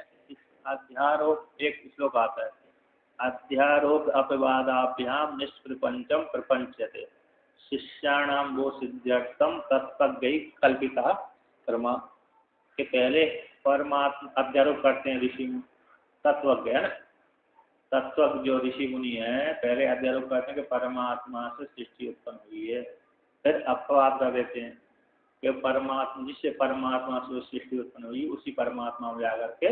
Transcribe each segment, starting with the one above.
हैं, अध्यारोप एक श्लोक आता है, अध्यारोप अपवादाभ्याम निष्प्रपंचम प्रपंचते शिष्याणाम वो सिद्ध्यर्थम तत्पज्ञ कल्पिता कर्मा। के पहले परमात्मा अध्यारोप करते हैं ऋषि तत्वज्ञ है ना, तत्व जो ऋषि मुनि है पहले अध्यारोप करते हैं कि परमात्मा से सृष्टि उत्पन्न हुई है, फिर अपवाद कर देते हैं कि परमात्मा जिससे परमात्मा से सृष्टि उत्पन्न हुई उसी परमात्मा में जाकर के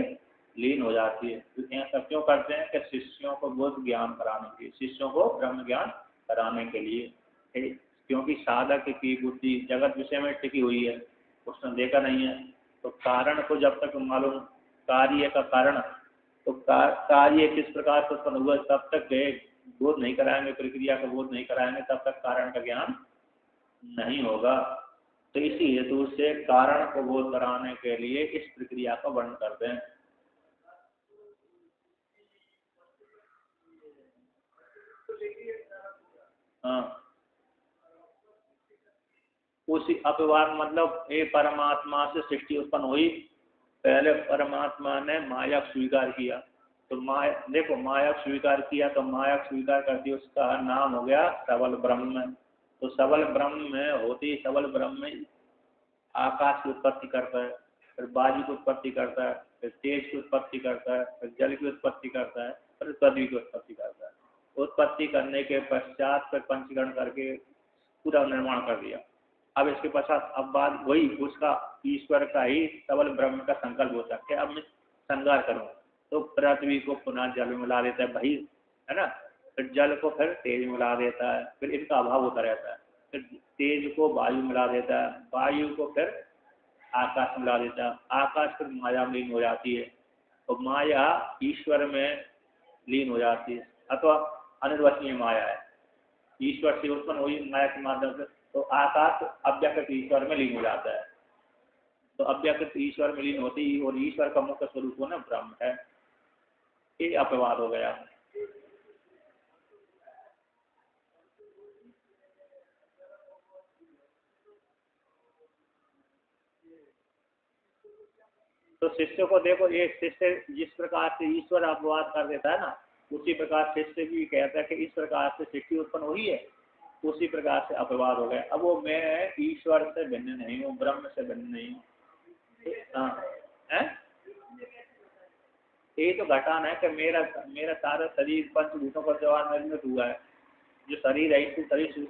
लीन हो जाती है। तो ऐसा क्यों करते हैं कि शिष्यों को बोध ज्ञान कराने के लिए, शिष्यों को ब्रह्म ज्ञान कराने के लिए, क्योंकि साधक की बुद्धि जगत विषय में टिकी हुई है, उसने देखा नहीं है। तो कारण को जब तक मालूम, कार्य का कारण, तो कार्य किस प्रकार से उत्पन्न हुआ तब तक बोध नहीं कराएंगे, प्रक्रिया का बोध नहीं कराएंगे, तब तक कारण का ज्ञान नहीं होगा। तो इसी हेतु से कारण को बोध कराने के लिए इस प्रक्रिया का वर्णन करते हैं। हाँ, उसी अपवाद मतलब ये परमात्मा से सृष्टि उत्पन्न हुई, पहले परमात्मा ने माया स्वीकार किया, तो माया देखो माया स्वीकार किया तो माया स्वीकार करती उसका नाम हो गया सबल ब्रह्म। तो सबल ब्रह्म में होती, सबल ब्रह्म में आकाश की उत्पत्ति करता है, फिर वायु की उत्पत्ति करता है, फिर तेज की उत्पत्ति करता है, फिर जल की उत्पत्ति करता है, फिर पृथ्वी की उत्पत्ति करता है। उत्पत्ति करने के पश्चात फिर पंचीकरण करके पूरा निर्माण कर दिया। अब इसके पश्चात अब बात वही उसका ईश्वर का ही सबल ब्रह्म का संकल्प होता है कि अब मैं संगार करूँ, तो पृथ्वी को पुनः जल में मिला देता है भाई, है ना, फिर जल को फिर तेज में मिला देता है, फिर इनका अभाव होता रहता है, फिर तेज को वायु मिला देता है, वायु को फिर आकाश मिला देता है, आकाश फिर माया में लीन हो जाती है, तो माया ईश्वर में लीन हो जाती है, अथवा अनिर्वचनीय माया है, ईश्वर से उत्पन्न हुई माया के माध्यम से, तो आकाश अव्यक्त ईश्वर में लीन हो जाता है। तो अव्यक्त ईश्वर में लीन होती और ईश्वर का मुख्य स्वरूप होना ब्रह्म है, ये अपवाद हो गया। तो शिष्य को देखो, ये शिष्य जिस प्रकार से ईश्वर अपवाद कर देता है ना, उसी प्रकार शिष्य भी कहता है कि इस प्रकार से सृष्टि उत्पन्न हुई है, उसी प्रकार से अपवाद हो गया। अब वो मैं ईश्वर से भिन्न नहीं हूँ, ब्रह्म से भिन्न नहीं हूँ। हाँ है, ये तो घटाना है कि मेरा मेरा सारा शरीर पंचभूतों के द्वारा निर्मित हुआ है, जो शरीर है इस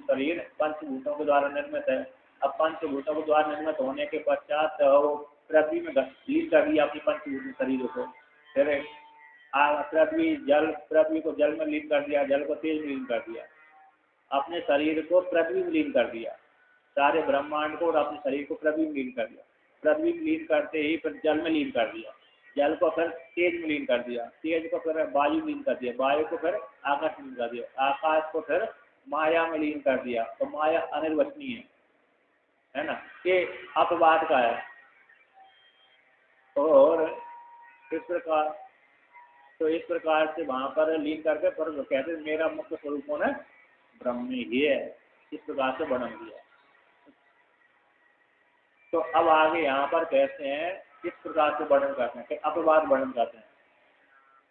शरीर पंचभूतों के द्वारा निर्मित है। अब पंचभूतों के द्वारा निर्मित होने के पश्चात वो पृथ्वी में लीन कर दिया अपनी पंचभूत शरीरों को, फिर पृथ्वी को जल में लीन कर दिया, जल को तेज में लीन कर दिया, अपने शरीर को पृथ्वी में लीन कर दिया, सारे ब्रह्मांड को और अपने शरीर को पृथ्वी में लीन कर दिया, पृथ्वी में लीन करते ही फिर जल में लीन कर दिया, जल को फिर तेज में लीन कर दिया, तेज को फिर वायु में लीन कर दिया, वायु को फिर आकाश में लीन कर दिया, आकाश को फिर माया में लीन कर दिया, तो माया अनिर्वचनीय है ना, ये अपवाद का है। और इस प्रकार से वहां पर लीन करके पर कहते हैं मेरा मुख्य स्वरूप होना ब्रह्म ही है, इस प्रकार से वर्णन दिया। तो अब आगे यहाँ पर कहते हैं इस प्रकार से वर्णन करते हैं, अपवाद वर्णन करते हैं।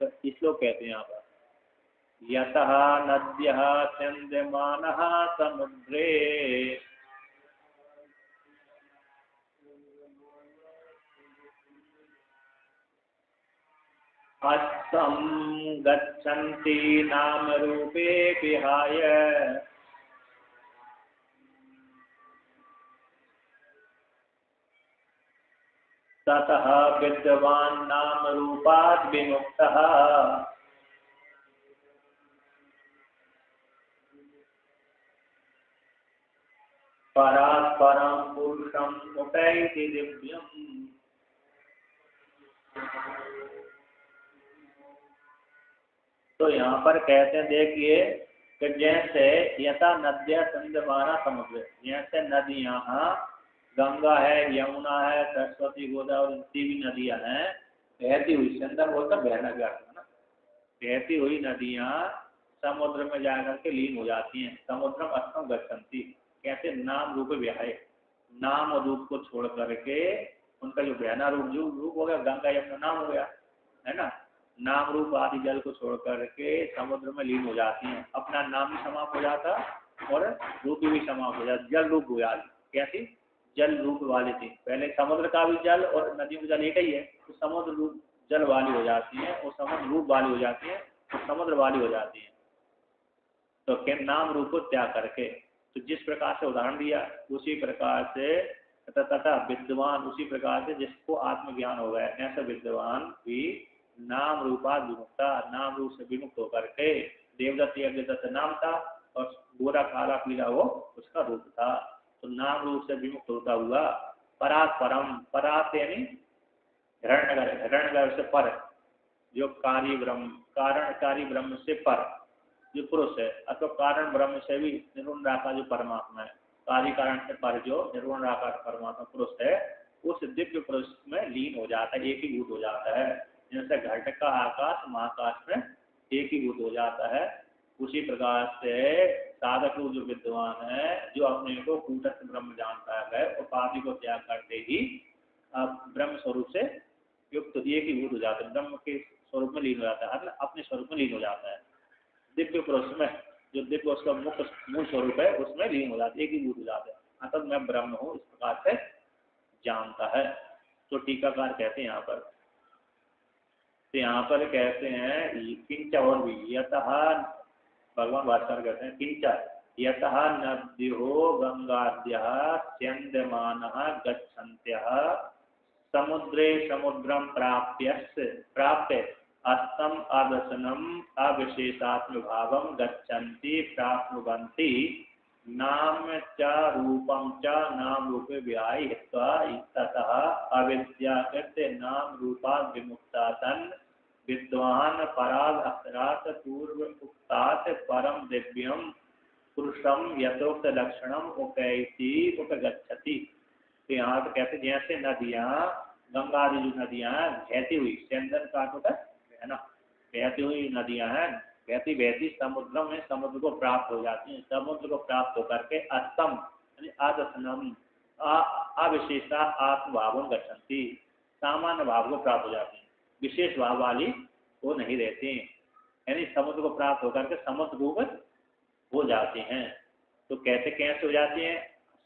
तो इस लोग कहते हैं यहाँ पर यतः नद्यः स्यन्दमानः समुद्रे अस्तं गच्छन्ति नाम रूपे विहाय ततः विद्वान् नाम रूपात् विमुक्तः परात् परं पुरुषं उपैति दिव्यम्। तो यहाँ पर कहते हैं देखिए कि जैसे यथा नद्या संदमाना समुद्र, जैसे नदियाँ गंगा है, यमुना है, सरस्वती, गोदावरी, जितनी भी नदियाँ हैं बहती हुई, संदम बोलता बहना भी आता है ना, बहती हुई नदियाँ समुद्र में जाकर के लीन हो जाती हैं। समुद्रम अस्तम गच्छन्ति, कहते नाम रूप विहाय, नाम और रूप को छोड़ करके उनका जो बहना रूप जो रूप हो गया, गंगा यमुना नाम हो गया, है ना, नाम रूप आदि जल को छोड़ करके समुद्र में लीन हो जाती हैं। अपना नाम भी समाप्त हो जाता और रूप भी समाप्त हो जाता, जल रूप हो जाती। कैसी? जल रूप वाली थी। पहले समुद्र का भी जल और नदियों का जल एक ही है, तो समुद्र रूप जल वाली हो जाती है और समुद्र रूप वाली हो जाती है और समुद्र वाली हो जाती है। तो क्या नाम रूप को त्याग करके, तो जिस प्रकार से उदाहरण दिया उसी प्रकार से तथा विद्वान, उसी प्रकार से जिसको आत्मज्ञान हो गया ऐसा विद्वान भी नाम रूपा विमुक्ता, नाम रूप से विमुक्त होकर के, देवदत्त यज्ञदत्त नाम था और गोरा काला पीला वो उसका रूप था। तो नाम रूप से विमुक्त होता हुआ परात परम, परात यानी हिरण्यगर, हिरण्यगर से पर, जो कार्य ब्रह्म, कारणकारी ब्रह्म से पर जो पुरुष है, अथवा कारण ब्रह्म से भी निर्गुण निराकार जो परमात्मा है, कार्य कारण से पर जो निर्गुण निराकार परमात्मा पुरुष है, उस दिव्य पुरुष में लीन हो जाता है, एक ही भूत हो जाता है। जैसे घट का आकाश महाकाश में एक ही भूत हो जाता है, उसी प्रकार से साधक रूप जो विद्वान है, जो अपने को कूटस्थ ब्रह्म जानता है, उपाधि को त्याग करते ही ब्रह्म स्वरूप से युक्त एक ही भूत हो जाता है, ब्रह्म के स्वरूप में लीन हो जाता है, अपने स्वरूप में लीन हो जाता है। दिव्य पुरुष में जो दिव्य उसका मुख्य मूल स्वरूप है उसमें लीन हो जाता है, एक ही भूत हो जाता है, अतः मैं ब्रह्म हूँ इस प्रकार से जानता है। तो टीकाकार कहते हैं यहाँ पर, तो यहाँ पर कहते हैं किंच और भी यतः, भगवान भास्कर कहते हैं किंच यतः नद्यो गंगाद्यः स्यन्दमानः गच्छन्त्यः समुद्रे समुद्रम प्राप्य अस्तम अदर्शनम अविशेषात्म भावम गच्छन्ति प्राप्नुवन्ति नाम च रूपम च नाम रूपे विहाय ततः अविद्याकृत नाम रूपात् विमुक्तान् विद्वान पराग अक्षरात् पूर्व उक्तात् परम दिव्यम पुरुषम यथोक्त लक्षणम उपैति उपगच्छति। तो यहाँ तो कहते जैसे नदियाँ, गंगा आदि जो नदियाँ बहती हुई, चंदन काट होता है ना, बहती हुई नदियाँ हैं, बहती बहती समुद्र में समुद्र को प्राप्त हो जाती हैं, समुद्र को प्राप्त होकर के अस्तम यानी आदर्शनम अविशेषा आत्मभाव गच्छन्ति, सामान्य भाव को प्राप्त हो जाती हैं, विशेष भाव वाली वो नहीं रहती, यानी समुद्र को प्राप्त होकर के समुद्र रूप हो जाते हैं। तो कहते कैसे हो जाती हैं?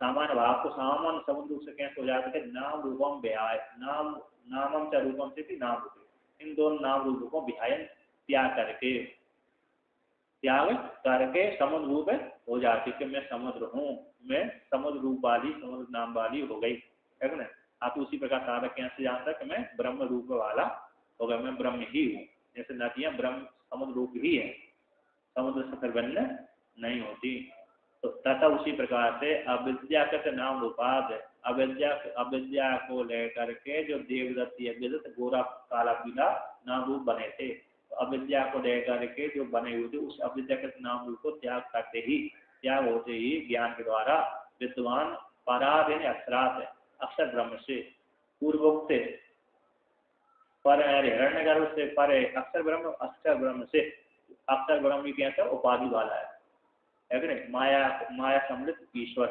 सामान्य भाव को सामान्य समुद्र से कैसे हो जाते हैं? नाम रूपम विहाय, नाम नामम च रूपम से भी नाम रूप, इन दोनों नाम रूपों को विहाय त्याग करके समुद्र रूप हो जाती कि मैं समुद्र हूँ, मैं समुद्र रूप वाली, समुद्र नाम वाली हो गई, है ना। आप उसी प्रकार साधक कैसे जानता है कि मैं ब्रह्म रूप वाला हो गया, मैं ब्रह्म ही हूँ। जैसे नदियाँ ब्रह्म समुद्र रूप ही है, समुद्र से फिर भिन्न नहीं होती। तो तथा उसी प्रकार से अविद्या का नाम रूपाद, अविद्या को लेकर के जो देवदत्त यज्ञदत्त गोरा काला पीला नाम रूप बने थे, तो अविद्या को लेकर के जो बने हुए थे उस अविद्या के नाम रूप को त्याग होते ही ज्ञान के द्वारा विद्वान पराद यानी अक्षरात है, अक्षर ब्रह्म से पूर्वोक्त पर हिरण्यगर्भ से परे अक्षर ब्रह्म से, अक्षर ब्रह्म भी कहते हैं उपाधि वाला है कि नहीं, माया सम्मिलित ईश्वर,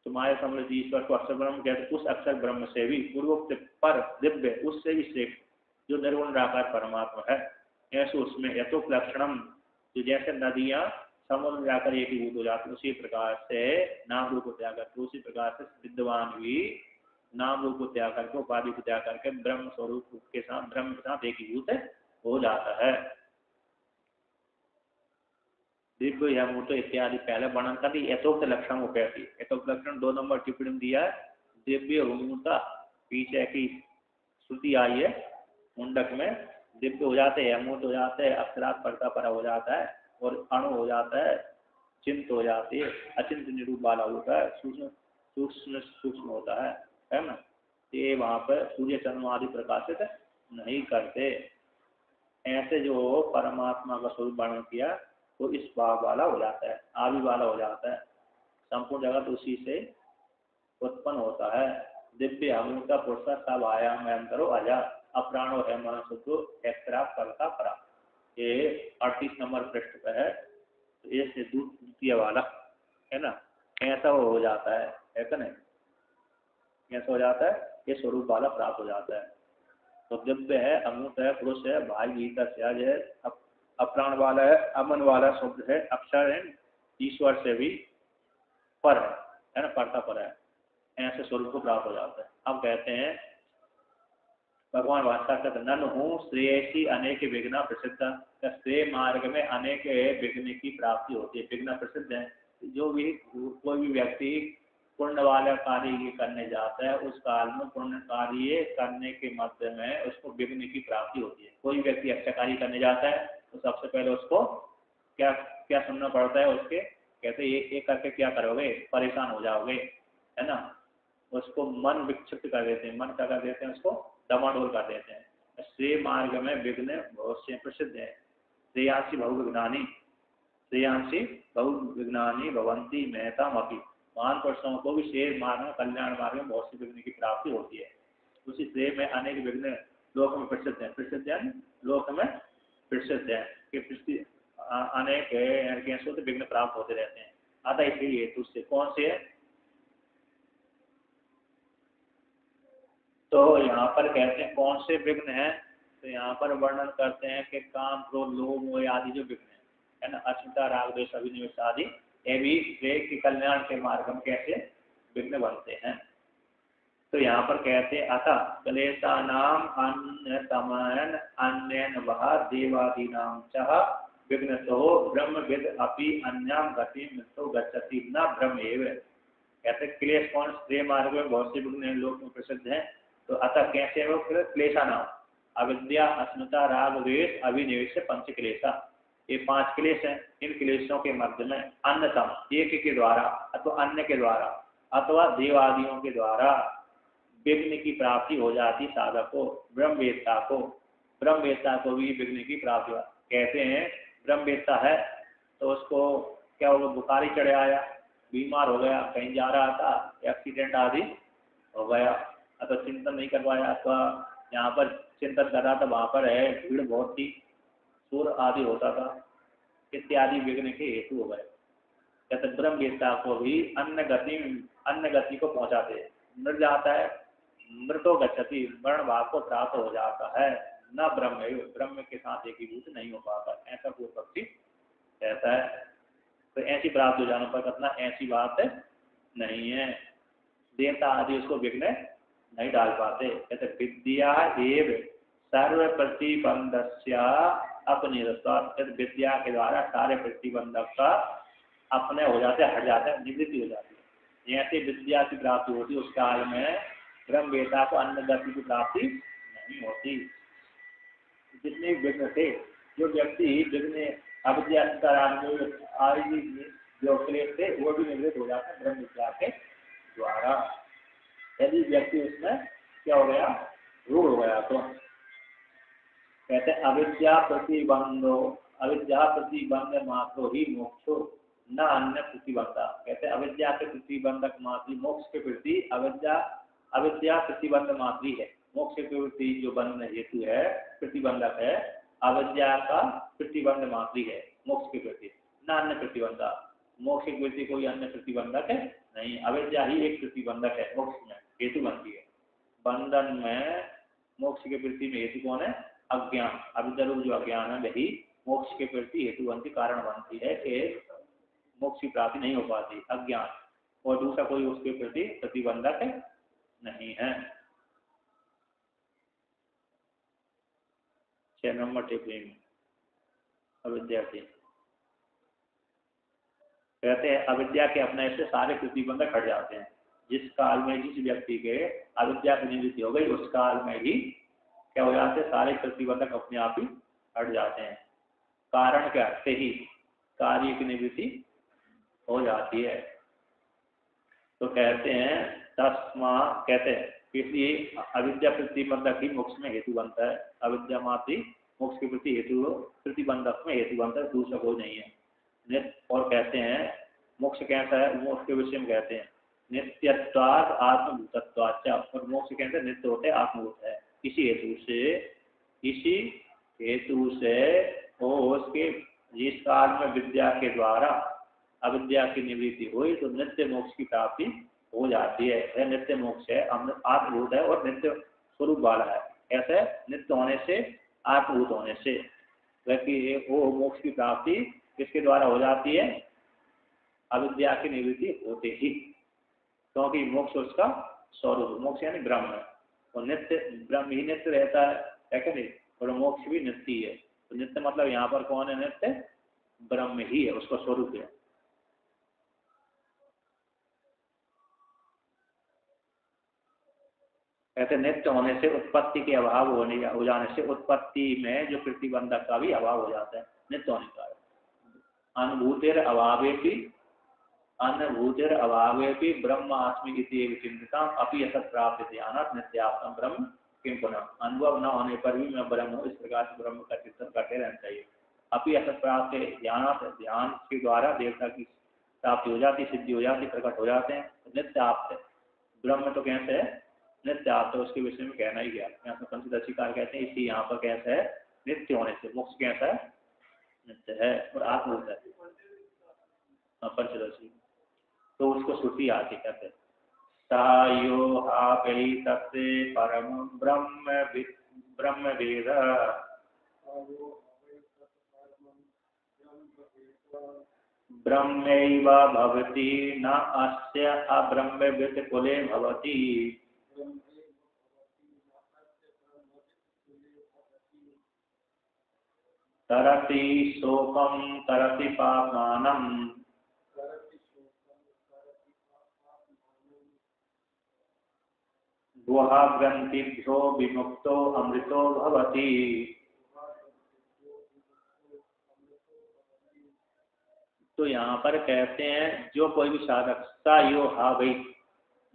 तो माया सम्मिलित ईश्वर को अक्षर ब्रह्म कहते हैं। उस अक्षर ब्रह्म से भी पूर्वोक्त पर दिव्य, उससे भी श्रेष्ठ जो निर्गुण निराकार परमात्मा है, ऐसे उसमें यथोक्त लक्षणम, जो जैसे नदियाँ समुद्र जाकर एक ही हो जाती, उसी प्रकार से नाम रूप को त्याग करके, उसी प्रकार से विद्वान भी नाम रूप को त्याग करके, उपाधि को त्याग करके ब्रह्म स्वरूप के साथ, ब्रह्म के साथ एकीभूत हो जाता है। दिव्य यमूर्त इत्यादि पहले वर्णन कर दी, यथोक्त लक्षण उपैति, यथोक्त लक्षण 2 नंबर टिप्पणी में दिया है। दिव्य मूर्ता पीछे की श्रुति आई है मुंडक में, दिव्य हो जाते हैं, यमूर्त हो जाते हैं, अक्षरात पड़ता परा हो जाता है, और अणु हो जाता है, चिंत हो जाती है, अचिंत निरूप वाला होता है, सूक्ष्म होता है ना। ये वहाँ पर सूर्य चंद्रमा आदि प्रकाशित नहीं करते। ऐसे जो परमात्मा का स्वरूप वर्णन किया तो इस भाव वाला हो जाता है, आदि वाला हो जाता है, संपूर्ण जगत उसी से उत्पन्न होता है। दिव्य अमूर्ता पुरुष सब आयाम में अंतरो अजा अप्राणो है मन शुद्ध एक्सरा करता परा, ये 38 नंबर पृष्ठ पर है। तो ये से द्वितीय वाला है ना, ऐसा वो हो जाता है कि नहीं, ऐसा हो जाता है, ये स्वरूप वाला प्राप्त हो जाता है। तो दिव्य है, अमूर्त है, पुरुष है, भाई गीता सहज है, अप्राण वाला है, अमन वाला शब्द है, अक्षर है, ईश्वर से भी पर है ना, परता पर है, ऐसे स्वरूप को प्राप्त हो जाता है। अब कहते हैं भगवान वास्ता कहते नन हूँ श्रेयसी अनेक विघ्न प्रसिद्ध, श्रेय मार्ग में अनेक विघ्न की प्राप्ति होती है। विघ्न प्रसिद्ध है, जो भी कोई भी व्यक्ति पुण्य वाला कार्य करने जाता है उस काल में पुण्य कार्य करने के मध्य में उसको विघ्न की प्राप्ति होती है। कोई व्यक्ति अच्छा कार्य करने जाता है तो सबसे पहले उसको क्या क्या सुनना पड़ता है, उसके कहते ये करके क्या करोगे, परेशान हो जाओगे, है ना, उसको मन विक्षिप्त कर देते हैं, मन क्या कर देते हैं, उसको डमाडोल कर देते हैं। श्रेय मार्ग में विघ्न बहुत से प्रसिद्ध है। श्रेयांसी बहुविघ्नानि, श्रेयांसी बहुविघ्नानि भवंती मेहतामपि, महान पुरुषों को भी श्रेय मार्ग में, कल्याण मार्ग में बहुत से विघ्न की प्राप्ति होती है। उसी श्रेय में अनेक विघ्न लोक में प्रसिद्ध है, प्रसिद्ध है लोक में प्रसिद्ध है कि अनेक कैसों से विघ्न प्राप्त होते रहते हैं। अतः इसलिए हेतु से कौन से है, तो यहाँ पर कहते हैं कौन से विघ्न है, तो यहाँ पर वर्णन करते हैं कि काम, क्रोध, लोभ, मोह आदि जो विघ्न है ना, अस्मिता, राग, द्वेष, अभिनिवेश आदि, ये भी श्रेय के कल्याण के मार्ग में कैसे विघ्न बनते हैं। तो यहाँ पर कहते हैं अतः क्लेशानाम अन्यतमन अन्यन वह देवादीनाम चह विघ्नतो ब्रह्मविद अपि अन्याम गति मृत्यु गच्छति न ब्रह्म एव। कहते क्लेश कौन, श्रेय मार्ग में बहुत से विघ्न लोक में प्रसिद्ध हैं। तो अतः कैसे वो क्लेशानाम, अविद्या, अस्मिता, राग, द्वेष, अभिनिवेश, पंच क्लेशा, ये 5 क्लेश हैं। इन क्लेशों के मध्य में अन्यतम, एक के द्वारा अथवा अन्य के द्वारा अथवा देवादियों के द्वारा विघ्न की प्राप्ति हो जाती साधक को, ब्रह्मवेत्ता को, ब्रह्मवेत्ता को भी विघ्न की प्राप्ति। कहते हैं ब्रह्मवेत्ता है तो उसको क्या होगा, बुखार ही चढ़े आया, बीमार हो गया, कहीं जा रहा था, एक्सीडेंट आदि हो गया, अथवा चिंतन नहीं कर पाया, अथवा यहाँ पर चिंतन कर रहा था वहाँ पर है भीड़ बहुत थी, सूर आदि होता था, इत्यादि विघ्न के हेतु हो गए। कहते ब्रह्मवेत्ता को भी अन्य गति को पहुँचाते, मर जाता है, मृतो गच्छति, मरण भाव को प्राप्त हो जाता है, न ब्रह्म, ब्रह्म के साथ एकीभूत नहीं हो पाता, ऐसा पूर्व पक्षी कहता है। तो ऐसी प्राप्त हो जाने पर कतना ऐसी बात नहीं है, देवता आदि उसको विघ्न नहीं डाल पाते। कहते विद्या एव सर्व प्रतिबंधस्य अपनिरस्तात्, विद्या के द्वारा सारे प्रतिबंधक का अपने हो जाते, हट जाते हैं, निवृत्ति हो जाती है। जैसे विद्या की प्राप्ति होती उस काल में ब्रह्मवेत्ता को अन्य गति की प्राप्ति नहीं होती। जितने विघ्न थे, जो व्यक्ति विघ्न अविद्या आदि जो क्लेश थे वो भी निवृत्त हो जाते हैं ब्रह्म विद्या के द्वारा। यदि व्यक्ति उसमें क्या हो गया, रूढ़ हो गया, तो कहते हैं अविद्या प्रतिबंधो, अविद्या प्रतिबंध मात्रो ही मोक्षो न अन्य प्रतिबंधा। कहते हैं अविद्या के प्रतिबंधक मात्र मोक्ष के प्रति, अविद्या प्रतिबंध मात्री है, मोक्ष के प्रति जो बंधन हेतु है, प्रतिबंधक है, अविद्या का प्रतिबंध मात्री है मोक्ष के प्रति, न अन्य प्रतिबंधा, मोक्ष के प्रति कोई अन्य प्रतिबंधक है नहीं, अविद्या ही एक प्रतिबंधक है, मोक्ष में हेतु बनती है। बंधन में मोक्ष के प्रति में हेतु कौन है, अज्ञान, अविद्या रूप जो अज्ञान है वही मोक्ष के प्रति हेतु बनती, कारण बनती है कि मोक्ष की प्राप्ति नहीं हो पाती, अज्ञान, और दूसरा कोई उसके प्रति प्रतिबंधक नहीं है। 6 नंबर टिप्पणी में अविद्या की कहते हैं अविद्या के अपने से सारे प्रतिबंधक हट जाते हैं। जिस काल में जिस व्यक्ति के अविद्या की निवृत्ति हो गई उस काल में ही क्या हो जाते हैं, सारे प्रतिबंधक अपने आप ही हट जाते हैं। कारण क्या से ही कार्य की निवृत्ति हो जाती है। तो कहते हैं तस्मा, कहते हैं इसलिए अविद्या प्रतिबंधक ही मोक्ष में हेतु बनता है, अविद्या मात्र मोक्ष के प्रति हेतु प्रतिबंधक में हेतु बनता है, दूसरा कोई नहीं है। और कहते हैं मोक्ष कैसा है, मोक्ष के विषय में कहते हैं नित्यत्वात् आत्मभूतत्वाच्च, और मोक्ष कैसे नित्य होते हैं, आत्मभूत है। इसी हेतु से वो उसके जिस काल में विद्या के द्वारा अविद्या की निवृत्ति हुई तो नित्य मोक्ष की प्राप्ति हो जाती है। नित्य मोक्ष है, आत्मभूत है और नित्य स्वरूप वाला है। ऐसे नित्य होने से, आत्मभूत होने से। वैसे वो मोक्ष की प्राप्ति किसके द्वारा हो जाती है? अविद्या की निवृत्ति होते ही, क्योंकि मोक्ष उसका स्वरूप, मोक्ष यानी ब्रह्म है, और नित्य ब्रह्म ही नित्य रहता है कि नहीं, और मोक्ष भी नित्य ही है। तो नित्य मतलब यहाँ पर कौन है? नित्य ब्रह्म ही है, उसका स्वरूप है। ऐसे नित्य होने से उत्पत्ति के अभाव होने हो जाने से उत्पत्ति में जो प्रतिबंधक का भी अभाव हो जाता है नित्य होने का। अनुभूतिर अभावे भी, अनुभूतिर अभावे भी ब्रह्म आत्मी चिंतता अपि असत प्राप्त ध्यान नित्यात्म ब्रह्म किम पुनः। अनुभव न होने पर भी मैं ब्रह्म हूँ, इस प्रकार से ब्रह्म का चिंतन करते रहना चाहिए। अपि असत प्राप्त ध्यान, ध्यान के द्वारा देवता की प्राप्ति हो जाती, सिद्धि हो जाती, प्रकट हो जाते हैं। नित्य आप ब्रह्म तो कैसे है? नित्य आप, तो उसके विषय में कहना ही गया। यहाँ पर पंचदशीकार कहते हैं, इसी यहाँ पर कैसे है? नित्य होने से मोक्ष कैसा है? नित्य है और आत्मभूत है। पंचदशी तो उसको श्रुति आती कहते हैं, सायो हा गई तत्ते परम ब्रह्म ब्रह्म वेद ब्रह्मैव भवति न अस्य अब्रह्मवित् कुले भवति। तरति शोकं तरति पापमानं गुहाग्रन्थिभ्यो विमुक्तो अमृतो भवति। तो यहाँ पर कहते हैं जो कोई भी साधक, सा यो हा भाई,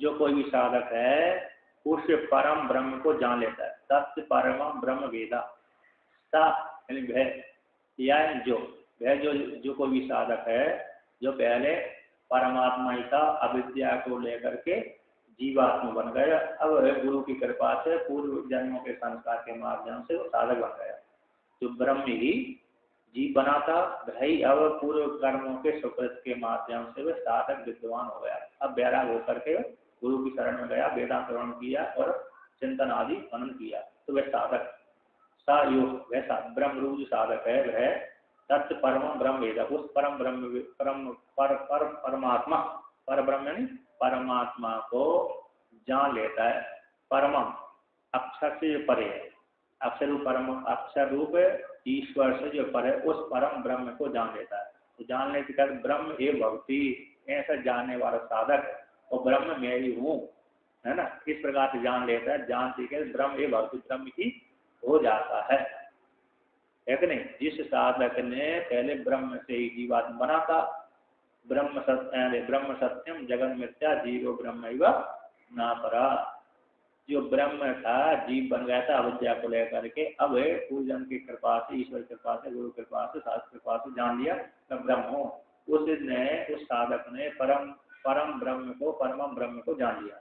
जो कोई भी साधक है उस परम ब्रह्म को जान लेता है। तत् परम ब्रह्म वेदा, सा यानी वह, या जो वह, जो कोई भी साधक है जो पहले परमात्मा ही था, अविद्या को लेकर के जीवात्मा बन गया, अब गुरु की कृपा से पूर्व जन्मों के संस्कार के माध्यम से वो साधक बन गया। जो ब्रह्म ही जीव बना था, वही अब पूर्व कर्मों के सुकृत के माध्यम से वह साधक विद्वान हो गया। अब वैराग होकर के गुरु की शरण में गया, वेदांत श्रवण किया और चिंतन आदि मनन किया, तो वह साधक सा योग, वैसा ब्रह्म रूप जो साधक है वह तत् परम ब्रह्म वेद, उस परम ब्रह्म परमात्मा, पर ब्रह्म यानी परमात्मा को जान लेता है। परम अक्षर से जो परे है, अक्षर रूप परम, अक्षर रूप ईश्वर से जो परे, उस परम ब्रह्म को जान लेता है। तो जानने के बाद ब्रह्म ए भक्ति, ऐसा जानने वाला साधक और ब्रह्म मैं ही हूँ, है ना, इस प्रकार से जान लेता है। जानते के ब्रह्म ए भक्ति, ब्रह्म ही हो जाता है कि नहीं। जिस साधक ने पहले ब्रह्म से ही जीवात्मा बना था, ब्रह्म सत्यम जगन मिथ्या जीवो ब्रह्म ना परा, जो ब्रह्म था जीव बन गया था अविद्या को लेकर के, अब पूजन की कृपा से, ईश्वर कृपा से, गुरु कृपा से, शास्त्र कृपा से जान लिया मैं ब्रह्म हूँ। उस साधक ने परम ब्रह्म को, परम ब्रह्म को जान लिया,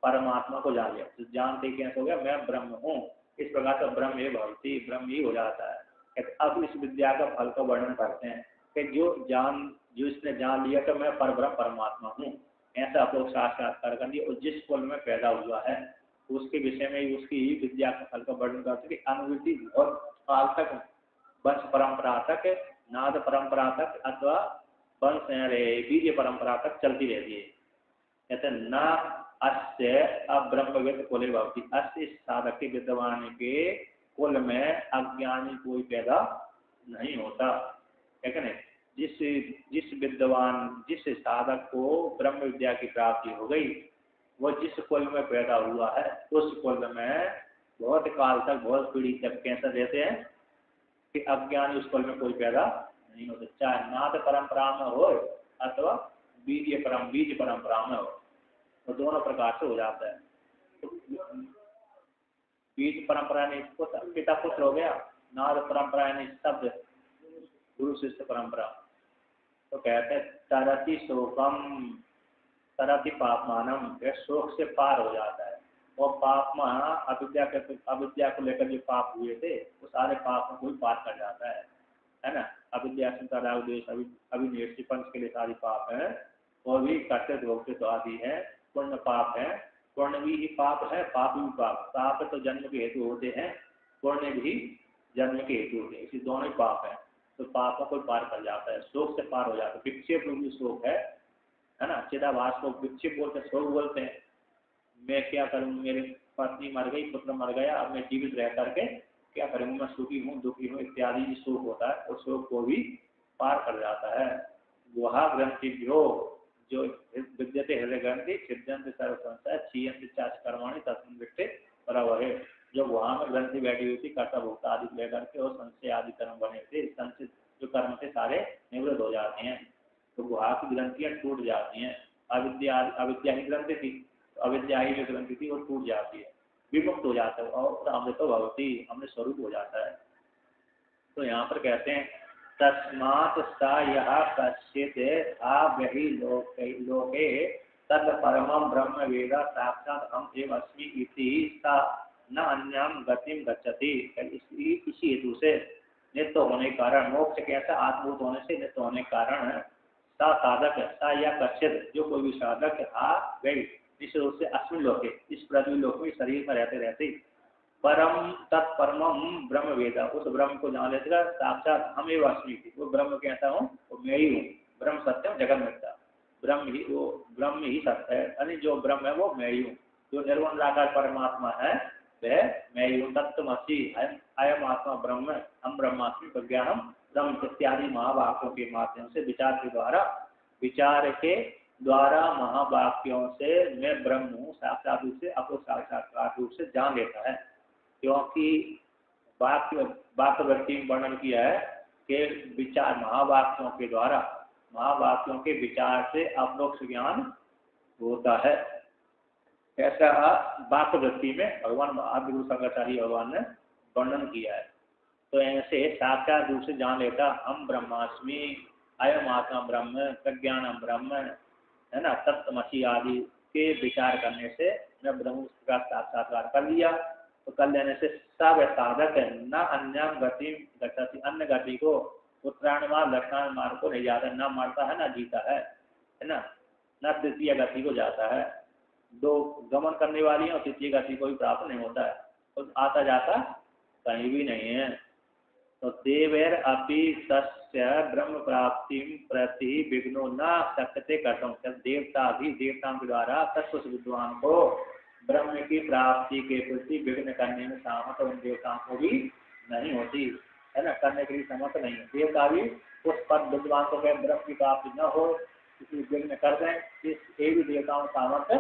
परमात्मा को जान लिया। तो जानते कैसे हो गया? मैं ब्रह्म हूँ। इस प्रकार से ब्रह्म ही भवती, ब्रह्म ही हो जाता है। अब इस विद्या का फल का वर्णन करते हैं कि जो इसने जान लिया कि मैं परब्रह्म परमात्मा हूँ, ऐसा आप लोग साक्षात्कार कर दिया, और जिस कुल में पैदा हुआ है उसके विषय में उसकी विद्या का फल का वर्णन करते कि अनुभूति और काल तक, वंश परंपरा तक, नाद परंपरा तक, अथवा वंश बीज परंपरा तक चलती रहती है। कहते न अस्य अब्रह्मविद कुले भवति, अस्य साधक के विद्वान के कुल में अज्ञानी कोई पैदा नहीं होता, है कि नहीं। जिस विद्वान, जिस साधक को ब्रह्म विद्या की प्राप्ति हो गई, वो जिस कुल में पैदा हुआ है उस कुल में बहुत काल तक, बहुत पीढ़ी तक कैसा रहते हैं कि अज्ञानी उस कुल में कोई पैदा नहीं होता, चाहे नाथ परंपरा में हो अथवा बीज परंपरा में हो, तो दोनों प्रकार से हो जाता है। तो बीज परंपरा ने पिता पुत्र हो गया, नाथ परंपरा ने शब्द गुरु शिष्य परंपरा। तो कहते हैं तरति शोकम तरति पापमानम, शोक से पार हो जाता है। और पापमा अविद्या को लेकर जो पाप हुए थे वो सारे पापों को भी पार कर जाता है ना। अविद्या चिंता राग द्वेष अभिनिवेश पंच के लिए सारी पाप है, और भी कर्तव्य भोक्तृत्व आदि है, पुण्य पाप है, पुण्य भी ही पाप है, पाप भी पाप। पाप तो जन्म के हेतु होते हैं, पुण्य भी जन्म के हेतु होते हैं, इसी दोनों ही पाप है। तो पापों को पार कर जाता है, शोक से पार हो जाता है। विक्षेप रूपी शोक है ना, चिदाभास को विक्षेप बोलते हैं, शोक बोलते हैं। मैं क्या करूँ, मेरी पत्नी मर गई, पुत्र मर गया, अब मैं जीवित रह करके क्या करूँगा, मैं सुखी हूँ दुखी हूँ इत्यादि शोक होता है, उस शोक को भी पार कर जाता है। गुहा ग्रंथि जो विद्यते हृदय ग्रंथि छिद्यंत सर्व संशय क्षीयंत चाच कर्माणि तस्मिन् विट्टे परावरे। जो गुहा में ग्रंथि बैठी हुई थी, कर्ता भोक्ता आदि लेकर के और संशय आदि कर्म बने थे, संचित जो कर्म थे सारे निवृत्त हो जाते हैं। तो गुहा की ग्रंथियाँ टूट जाती हैं। अविद्या की ग्रंथि थी, अविद्या ही जो ग्रंथि थी वो टूट जाती है, विमुक्त हो जाता है और अमृतो भवति, अमृत स्वरूप हो जाता है। तो यहाँ पर कहते हैं तस्मात् स यः कश्चित् आव्यहि लोके तद परमं ब्रह्म वेद साक्षात् अहम् एव अस्मि इति स न अन्यां गतिं गच्छति। इसी हेतु से नित्य होने के कारण, मोक्ष कैसा आत्मभूत होने से नित्य होने के कारण सा साधक सा या कश्चित् जो कोई भी साधक आ गई इस रूप से अस्मिन लोके, इस पृथ्वी लोक में शरीर में रहते रहते परम तत्परमम ब्रह्म वेदा, उस ब्रह्म को जान लेगा साक्षात हम एवं अस्मि, वो ब्रह्म कहता हूँ वो मैं ही हूँ। ब्रह्म सत्यम जगत मिथ्या, ब्रह्म ही सत्य है, यानी जो ब्रह्म है वो मैं ही हूँ। जो निर्गुण निराकार परमात्मा है वह मैं ही हूँ। तत्त्वमसि अयम आत्मा ब्रह्म हम ब्रह्मास्मि प्रज्ञानम ब्रह्म इत्यादि महावाक्यों के माध्यम से विचार के द्वारा महावाक्यों से मैं ब्रह्म हूँ साक्षात रूप से अपो साक्षात्कार रूप से जान लेता है। क्योंकि वाक्य वृत्ति में वर्णन किया है कि विचार महावाक्यों के द्वारा, महावाक्यों के विचार से अपरोक्ष ज्ञान होता है। ऐसा वाक्य वृत्ति में भगवान आदि गुरु शंकराचार्य भगवान ने वर्णन किया है। तो ऐसे साक्षात रूप से जान लेता हम ब्रह्मास्मि, अयम आत्मा ब्रह्म, प्रज्ञानम ब्रह्म, है ना, तत्त्वमसि आदि के विचार करने से मैं ब्रह्म का साक्षात्कार कर लिया। तो कर लेने से सब साधक है न अन्य गति गति, अन्य गति को उत्तरायण मार्ग दक्षिणायन मार्ग को नहीं जाता, न मरता है न जीता है ना, न तृतीय गति को जाता है। दो गमन करने वाली है और तृतीय गति को भी प्राप्त नहीं होता है, तो आता जाता कहीं भी नहीं है। तो देवैर अपि तस्य ब्रह्म प्राप्ति प्रति विघ्नो न शक्यते कर्तुं, देवता भी देवताओं के द्वारा तत्व विद्वान को ब्रह्म की प्राप्ति के प्रति विघ्न करने में सामर्थ उन देवताओं को भी नहीं होती है ना, करने के लिए समर्थ नहीं है। देवता भी उस पद विद्वान को कहे ब्रह्म की प्राप्ति न हो इसलिए विघ्न कर दें, इस एक भी देवताओं में सामर्थ्य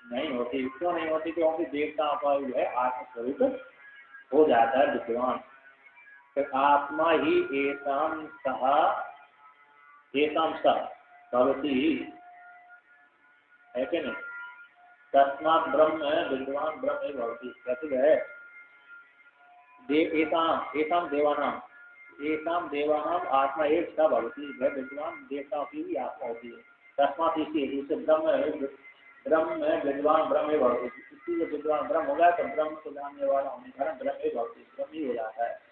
नहीं होती। क्यों नहीं होती? क्योंकि देवताओं का जो है आत्मस्वरूप हो जाता है विद्वान। फिर आत्मा ही एताम स भवती है कि नहीं, तस्मात् ब्रह्म विद्वान ब्रह्म भवती, कैसे है एताम देवानाम आत्मा एक सा भवती, वह विद्वान देवताओं की भी आत्मा होती है। तस्मात् इसी हेतु से ब्रह्म विद्वान ब्रह्म भवती, इसलिए विद्वान ब्रह्म होगा तो ब्रह्म को जानने वाला होने के कारण ब्रह्म भवती, ब्रह्म ही हो जाता है।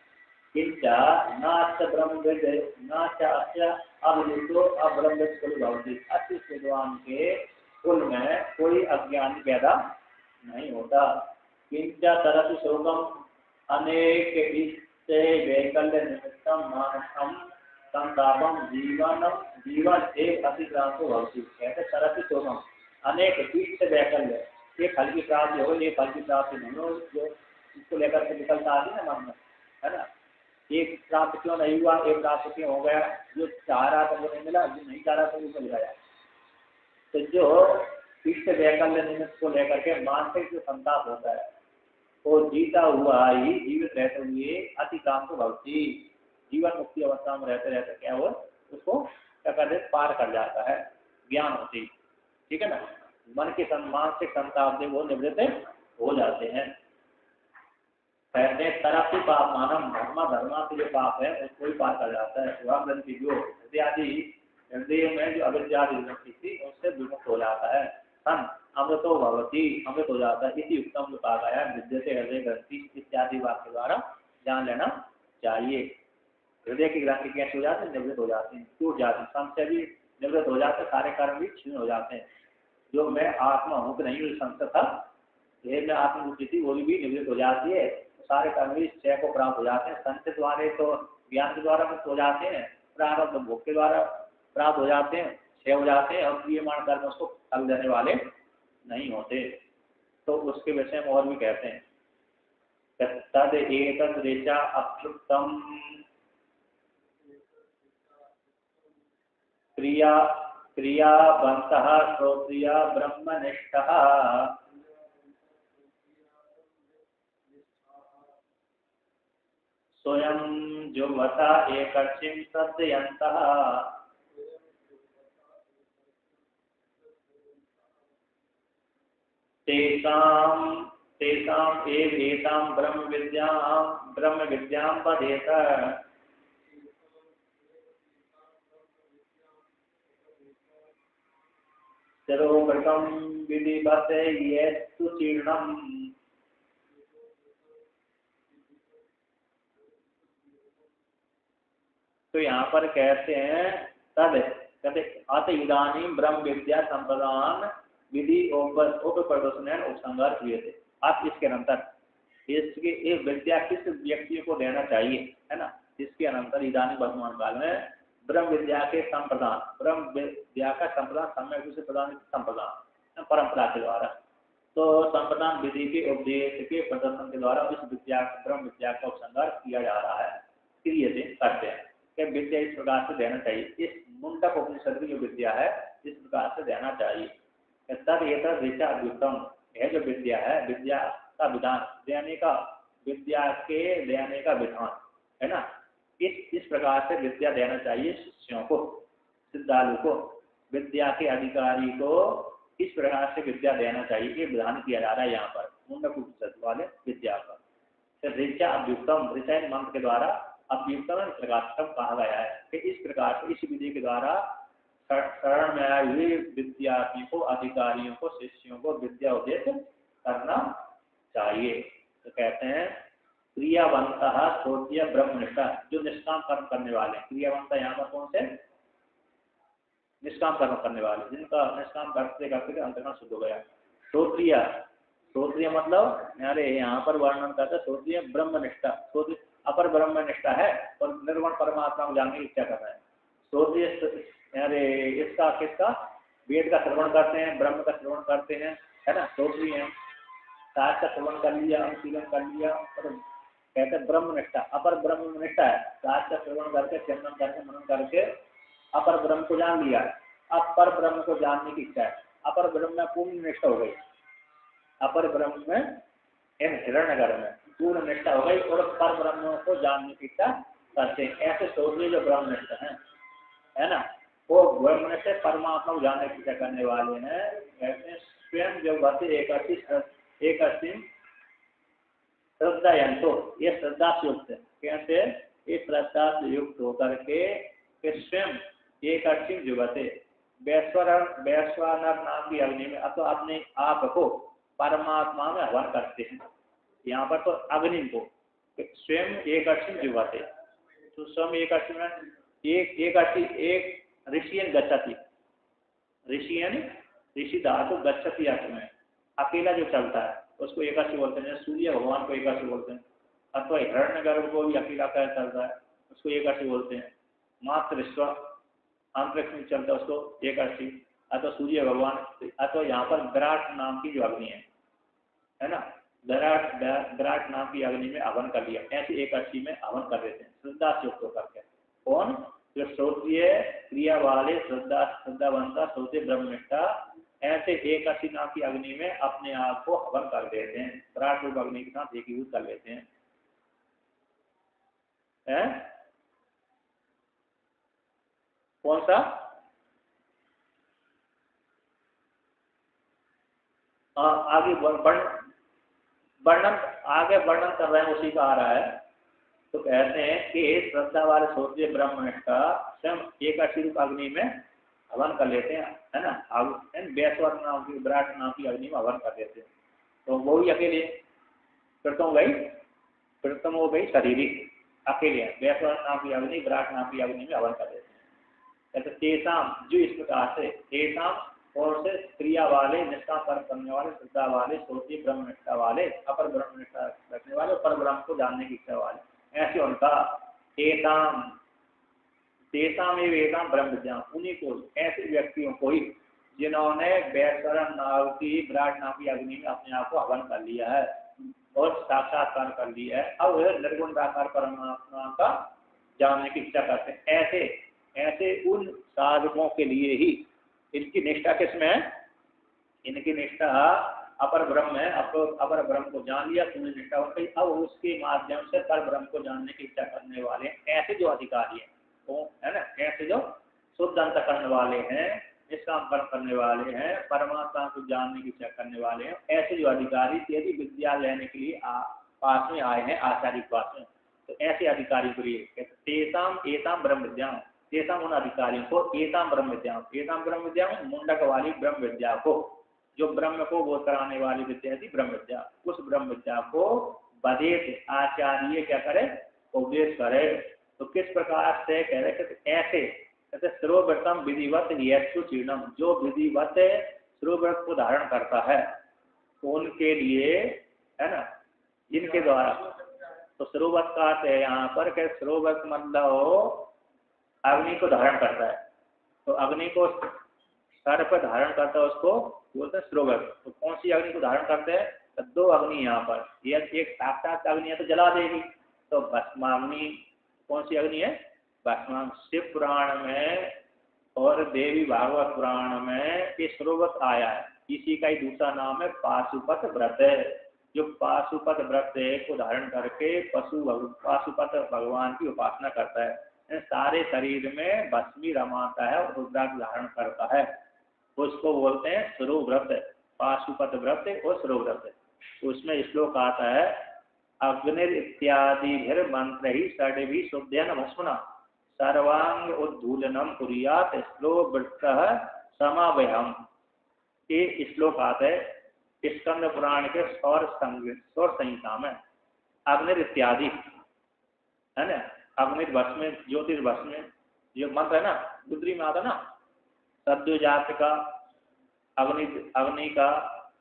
किंचा नाच ब्रह्मविद नाच अभितो अब्रह्मविद कुल भवती, अच्छे विद्वान के कुल में कोई अज्ञानी पैदा नहीं होता। किंचा तरस शोकम अनेक इससे वैकल्य निमित्तम मानसम संतापम जीवन एक अतिक्रांतो भवती, कहते तरस शोकम अनेक पीठ से वैकल्य, एक फल की प्राप्ति हो एक फल की प्राप्ति नहीं हो, जो इसको लेकर के निकलता आती है मन में, है ना, एक प्राप्त क्यों नहीं हुआ, एक प्राप्त क्यों हो गया, जो चाह रहा था वो नहीं मिला, जो नहीं चाह रहा था वो मिल गया। तो जो इष्ट वैकल्य निमित्त को लेकर के मानसिक जो संताप होता है वो जीता हुआ ही जीवित रहते हुए अति काम को भक्ति जीवन मुक्ति अवस्था में रहते रहते क्या हो उसको क्या कहते पार कर जाता है, ज्ञान होती, ठीक है ना। मन के मानसिक संताप से वो निवृत्त हो जाते हैं। कहते तरफ से पाप मानम धर्मा से जो पाप है उसको ही पार कर जाता है। वह ग्रंथि जो हृदय में जो अविद्या ग्रंथि थी उससे विमुक्त हो जाता है। सन अमृतो भवती, अमृत हो जाता है। इसी उत्तम जो कहा गया विद्यते हृदय ग्रंथि इत्यादि वाक्य द्वारा जान लेना चाहिए। हृदय की ग्रंथि कैसे हो जाते हैं, निवृत्त हो जाते हैं, टूट जाते हैं, संशय भी निवृत्त हो जाते हैं, सारे कर्म भी क्षीण हो जाते हैं। जो मैं आत्मा हूँ कि नहीं हुई संशय था, देह में आत्मबुद्धि थी वो भी निवृत्त हो जाती है। तो सारे कर्म भी क्षय को प्राप्त हो जाते हैं। संशय द्वारा तो ज्ञान के द्वारा मुक्त हो जाते हैं, प्रारब्ध भोग के द्वारा प्राप्त हो जाते हैं, क्षय हो जाते हैं, और क्रियमाण कर्म उसको फल देने वाले नहीं होते। तो उसके विषय में और भी कहते हैं, तद एतद् ऋचा अप्युक्तम् क्रियावन्तः श्रोत्रिया ब्रह्मनिष्ठः स्वयं जुह्वता एकर्षिं श्रद्धयन्तः तेषाम् एव एतां ब्रह्म विद्यां वदेत। चरोवृतं विधिवत् येस्तु चीर्णम्। तो यहाँ पर कहते हैं तद कहते अत इदानीं ब्रह्म विद्या संप्रदान विधि उपप्रदर्शन उपसंहार किए थे। आप इसके अनंतर इसके एक विद्या किस व्यक्ति को देना चाहिए, है ना। इसके अनंतर इदानीं वर्तमान काल में ब्रह्म विद्या के संप्रदान, ब्रह्म विद्या का संप्रदान सम्यक रूप से प्रदान संप्रदान परंपरा के द्वारा, तो संप्रदान विधि के उपदेश के प्रदर्शन के द्वारा इस विद्या ब्रह्म विद्या का उपसंहार किया जा रहा है, क्रिय से करते हैं कि विद्या इस प्रकार से देना चाहिए। इस मुंडक उपनिषद की जो विद्या है इस प्रकार से देना चाहिए। तद एतद् ऋचा अभ्युक्तम्, यह जो विद्या है, विद्या का विधान देने का, विद्या के देने का विधान है ना, इस प्रकार से विद्या देना चाहिए शिष्यों को, श्रद्धालु को, विद्या के अधिकारी को इस प्रकार से विद्या देना चाहिए, ये विधान किया जा रहा है यहाँ पर मुंडक उपनिषद वाले विद्या पर। ऋचा अभ्युक्तम, ऋचा मंत्र के द्वारा अभ्युक्तम प्रकाशम कहा गया है कि इस प्रकार से इस विधि के द्वारा शरण में आए हुए विद्यार्थियों को, अधिकारियों को, शिष्यों को विद्या उपदेश करना चाहिए। तो कहते हैं क्रियावंतः श्रोत्रिय ब्रह्मनिष्ठा, जो निष्काम कर्म करने वाले, क्रियावंत यहाँ पर कौन से, निष्काम कर्म करने वाले, जिनका निष्काम करते करते अंतकरण शुद्ध हो गया। श्रोत्रिय, श्रोत्रिय मतलब यहाँ पर वर्णन करता है श्रोत्रिय ब्रह्मनिष्ठा, श्रोत्रिय अपर ब्रह्मनिष्ठा है और निर्गुण परमात्मा को जानने की इच्छा कर रहा है। श्रोत्रिय इसका किसका, वेद का श्रवण करते हैं, ब्रह्म का श्रवण करते हैं, है ना, श्रोत्रिय है। शास्त्र का श्रवण कर लिया, अनुशीलन कर लिया, और कहते हैं ब्रह्मनिष्ठा, अपर ब्रह्मनिष्ठा है। शास्त्र का श्रवण करके, चिंतन करके, मनन करके अपर ब्रह्म को जान लिया, अब पर ब्रह्म को जानने की इच्छा है, अपर ब्रह्म में पूर्ण निष्ठा हो गई, अपर ब्रह्म में हिरण्यगर्भ में पूर्ण निष्ठा हो गई और पर ब्रह्म को जानने की इच्छा करते हैं। ऐसे श्रोत्रिय जो ब्रह्मनिष्ठ है ना, वो ब्रह्मनिष्ठ परमात्मा को जानने की इच्छा करने वाले हैं। कहते हैं स्वयं जो बातें एक असीम श्रद्धा यंत्रो, ये श्रद्धा से युक्त है। कैसे, ये श्रद्धा से युक्त होकर के स्वयं एक असीम जुगते वैश्वानर नाम की अग्नि में तो अपने आप को परमात्मा में हवन करते हैं। यहाँ पर तो अग्नि को स्वयं एक असीम जुगते, तो स्वयं एक असीम एक ऋषियन गच्छति, ऋषियन ऋषि धातु गच्छति अर्थ में अकेला जो चलता है उसको एकाशी बोलते हैं। सूर्य भगवान को एकाशी बोलते हैं, अथवा हिरण्यगर्भ को भी अकेला क्या चलता है उसको एकाशी बोलते हैं। मात्र विश्व अंतरिक्ष में चलता है उसको एकाशी, अथवा सूर्य भगवान, अथवा यहाँ पर विराट नाम की जो अग्नि है ना, विराट नाम की अग्नि में हवन कर लिया, ऐसी एकादशी में हवन कर देते हैं श्रद्धा से युक्त होकर के। कौन, जो श्रोत्रिय क्रिया वाले श्रद्धावंता श्रोत्रिय ब्रह्मनिष्ठा ऐसे एकादशी नाम की अग्नि में अपने आप को हवन कर देते हैं, विराट रूप अग्नि के साथ एकीभूत कर लेते हैं। कौन सा, आगे वर्णन कर रहे हैं, उसी का आ रहा है। तो कहते हैं कि श्रद्धा वाले श्रोत्रिय ब्रह्मनिष्ठा स्वयं एकादशी रूप अग्नि में हवन कर लेते हैं, है ना, वैश्वर नाम की विराट नाम की अग्नि में हवन कर देते हैं। तो वो ही अकेले प्रथम हो गई शरीरी अकेले, वैश्वर नाम की अग्नि विराट नाम की अग्नि में हवन कर देते हैं। कहते तेसाम, जो इस प्रकार से तेसाम और से क्रिया वाले, निष्ठा कर्म करने वाले, श्रद्धा वाले, सोची ब्रह्मनिष्ठा वाले, अपर ब्रह्मनिष्ठा रखने वाले, पर ब्रह्म को जानने की इच्छा वाले, ऐसे उनका एताम तेसाम एवं एताम ब्रह्म विद्या, उन्हीं को, ऐसे व्यक्तियों को ही जिन्होंने वैश्वरण नाम की विराट नाम की अग्नि में अपने आप को हवन कर लिया है और साक्षात्कार कर लिया है, अब वह निर्गुण निराकार परमात्मा का जानने की इच्छा करते हैं। ऐसे ऐसे उन साधकों के लिए ही इनकी निष्ठा किसमें है? इनकी निष्ठा अपर ब्रह्म है। अपर ब्रह्म को जान लिया तुमने निष्ठा हो गई, अब उसके माध्यम से पर ब्रह्म को जानने की इच्छा करने वाले ऐसे जो अधिकारी हैं, तो है ना, ऐसे जो शुद्ध अंत करने वाले हैं, निष्काम कर्म करने वाले हैं, परमात्मा को जानने की इच्छा करने वाले हैं, ऐसे जो अधिकारी यदि विद्या लेने के लिए पास में आए हैं आचार्य के पास में, तो ऐसे अधिकारी को लिए तेसाम एताम ब्रह्म विद्या, तेसाम उन अधिकारियों को एताम ब्रह्म विद्या मुंडक वाली ब्रह्म विद्या को, जो ब्रह्म को बोध कराने वाली विद्या थी ब्रह्म विद्या, उस ब्रह्म विद्या को बदेत आचार्य क्या करे? उपदेश करे। तो किस प्रकार से कह रहे? ऐसे कहते सर्वव्रतम विधिवत यीर्णम, जो विधिवत सर्वव्रत को धारण करता है उनके लिए, है ना, जिनके द्वारा, तो सर्वव्रत का अर्थ है यहाँ पर कि सर्वव्रत मतलब अग्नि को धारण करता है, तो अग्नि को सर पर धारण करता है, उसको बोलते हैं सर्वव्रत। तो कौन सी अग्नि को धारण करते हैं? तो दो अग्नि यहाँ पर, यह एक साक्षात अग्नि है तो जला देगी, तो भस्माग्नि कौन सी अग्नि है? भस्माग्नि। शिव पुराण में और देवी भागवत पुराण में ये सर्वव्रत आया है, इसी का ही दूसरा नाम है पाशुपत व्रत है। जो पाशुपत व्रत को धारण करके पाशुपत भगवान की उपासना करता है, सारे शरीर में भस्मी रमाता है और रुद्राक्ष धारण करता है, उसको बोलते हैं सर्वव्रत, पाशुपत व्रत और सर्वव्रत। उसमें श्लोक आता है अग्निर इत्यादि मंत्र ही षड्भी शुद्धन भस्मना सर्वांग उद्धूलनम कुर्यात श्लोवृत्तः समावयम। ये श्लोक आता है स्कंद पुराण के सौर संहिता में। अग्निर इत्यादि है ना, अग्नि भस्म ज्योतिर्भस्म जो मंत्र है ना, रुद्री में आता ना, सद्योजात का, अग्नि का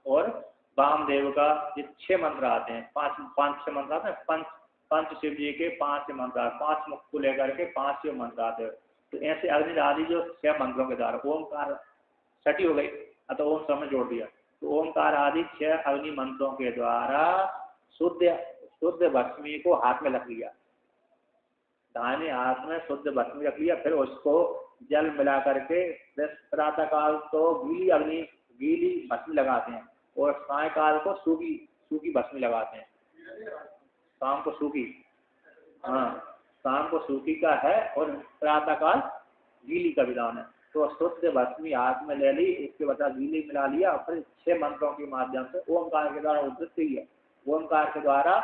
और वामदेव का, ये 6 मंत्र आते हैं, 5-6 मंत्र आते हैं, पंच शिव जी के 5 मंत्र, 5 मुख को लेकर के 5 मंत्र आते हैं। तो ऐसे अग्नि आदि जो 6 मंत्रों के द्वारा, ओमकार छठी हो गई, अतः ओम समय जोड़ दिया, तो ओमकार आदि 6 अग्नि मंत्रों के द्वारा शुद्ध भस्मी को हाथ में रख लिया, दाहिने हाथ में शुद्ध भस्मी रख लिया, फिर उसको जल मिला करके प्रातः काल तो गीली भस्मी लगाते हैं और सायकाल को सूखी भस्मी लगाते हैं, शाम को सूखी, हाँ शाम को सूखी का है और प्रातः काल गीली का विधान है। तो शुद्ध भस्मी हाथ में ले ली, इसके बाद गीली मिला लिया, फिर 6 मंत्रों के माध्यम से ओमकार के द्वारा उद्धृत किया, ओमकार के द्वारा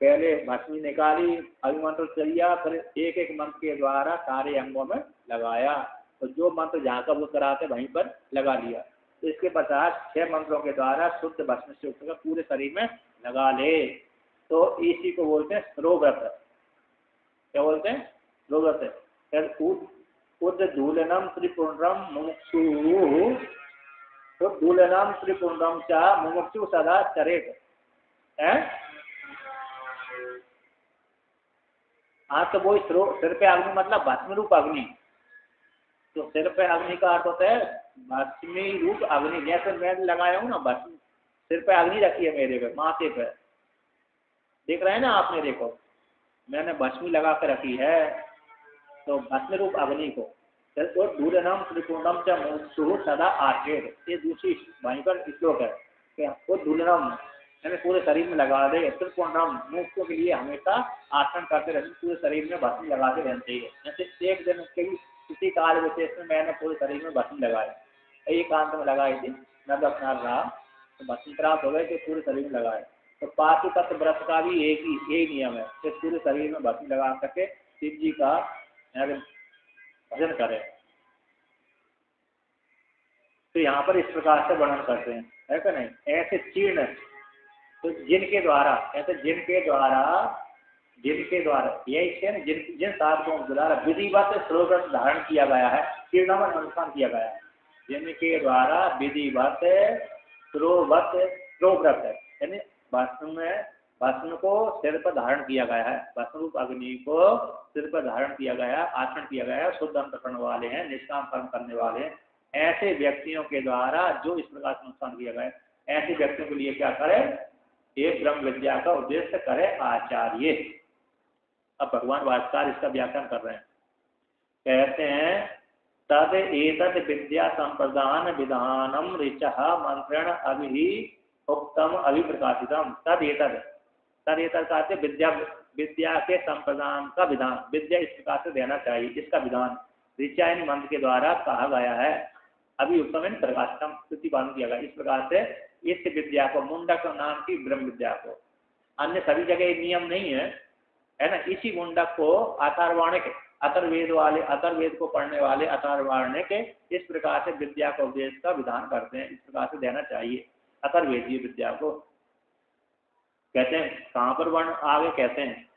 पहले भस्मी निकाली, अभिमंत्र किया, फिर एक एक मंत्र के द्वारा सारे अंगों में लगाया, तो जो मंत्र जहाँ का वो कराते वहीं पर लगा लिया। तो इसके पश्चात 6 मंत्रों के द्वारा शुद्ध भस्म से उठकर पूरे शरीर में लगा ले, तो इसी को बोलते हैं सर्वव्रत। क्या बोलते हैं? सर्वव्रत। उद्धूलनम त्रिपुंड्रम मुमुक्षु, उद्धूलनम त्रिपुंड्रम च मुमुक्षु सदा चरेत है। हाँ, तो वो सिर पे अग्नि मतलब भस्म रूप अग्नि, तो सिर पे अग्नि का अर्थ होता है भस्मी रूप अग्नि। जैसे मैं लगाया हूँ ना भस्म, सिर पे अग्नि रखी है मेरे पे, माथे पे, देख रहे हैं ना आप मेरे को, मैंने भस्मी लगा कर रखी है, तो भस्म रूप अग्नि को धूलनम त्रिपुंडम च मुमुक्षु सदा आचेत, ये दूसरी वहीं पर श्लोक है कि वो धूलनम यानी पूरे शरीर में लगा दे, त्रिपुंडम मुमुक्षु के लिए हमेशा आसन करते रहते, पूरे शरीर में भस्म लगाते रहना चाहिए। जैसे एक दिन के किसी काल विशेष में मैंने पूरे शरीर में भस्म लगाई, एकांत में लगाई थी, नद अपना रहा तो भस्म प्राप्त हो गए, तो पूरे शरीर में लगाए। तो पाशुपत व्रत का भी एक ही नियम है कि पूरे शरीर में भस्म लगा करके शिव जी का भजन करें। तो यहाँ पर इस प्रकार से वर्णन करते हैं, है कि नहीं? ऐसे चीर्ण, तो जिनके द्वारा यही है ना, जिन साधकों के द्वारा विधिवत सर्वव्रत धारण किया गया है, चीर्णमन अनुष्ठान किया गया है, जिनके द्वारा विधिवत प्रोव्रत यानी भस्म को सिर पर धारण किया गया है, भस्म रूप अग्नि को सिर पर धारण किया गया, आचरण किया गया, शुद्ध अंतःकरण वाले हैं, निष्काम कर्म करने वाले हैं, ऐसे व्यक्तियों के द्वारा जो इस प्रकार से अनुष्ठान किया गया है, ऐसे व्यक्तियों के लिए क्या करे, एक ब्रह्म विद्या का उद्देश्य करे आचार्य। अब भगवान भाष्यकार इसका व्याख्यान कर रहे हैं, कहते हैं तद एतद विद्या संप्रदान विधानम ऋचः मंत्रेण अभि उक्तम अभिप्रकाशितम। तद का विद्या के संप्रदान का विधान, विद्या इस प्रकार से देना चाहिए, इसका विधान ऋचा इन मंत्र के द्वारा कहा गया है, अभी उत्तम इन प्रकाशितम प्रतिपादन किया गया। इस प्रकार से इस विद्या को, मुंडक नाम की ब्रह्म विद्या को, अन्य सभी जगह नियम नहीं है ना, इसी मुंडक को अथर्वाणिक अथर्वेद को पढ़ने वाले अथर्वाणिक इस प्रकार से विद्या का उपदेश का विधान करते हैं, इस प्रकार से देना चाहिए अथर्वेदीय विद्या को। कहते हैं कहाँ पर वर्ण आगे, कहते हैं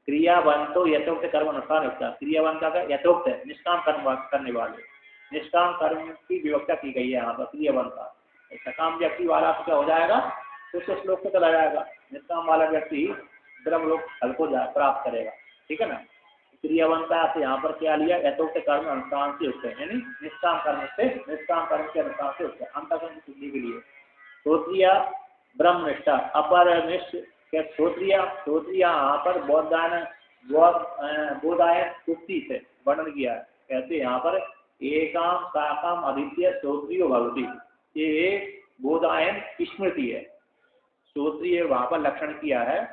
क्रियावंतो यथोक्त कर्म अनुष्ठान युक्ता, क्रियावंत का यथोक्त है, निष्काम कर्म करने वाले, निष्काम कर्म की विवक्षा की गई है यहाँ पर क्रियावंत का। सकाम व्यक्ति वाला तो क्या हो जाएगा, तो उस श्लोक को चला जाएगा, निष्काम वाला व्यक्ति ब्रह्म लोक फल को प्राप्त करेगा, ठीक है ना। क्रियावंता से यहाँ पर क्या लिया, यथोक्त कर्म अनुष्ठान से युक्त है, यानी निष्काम कर्म के अनुष्ठान से युक्त है, अंतःकरण की शुद्धि के लिए। श्रोत्रिय ब्रह्मनिष्ठा अपरनिष्ठ के श्रोत्रिय यहाँ पर बोधायन उक्ति से वर्णन किया है, कहते यहाँ पर एकाम साकाम आदित्य श्रोत्रियो भवति, ये बोधायन स्मृति है, श्रोत्रिय वहाँ पर लक्षण किया है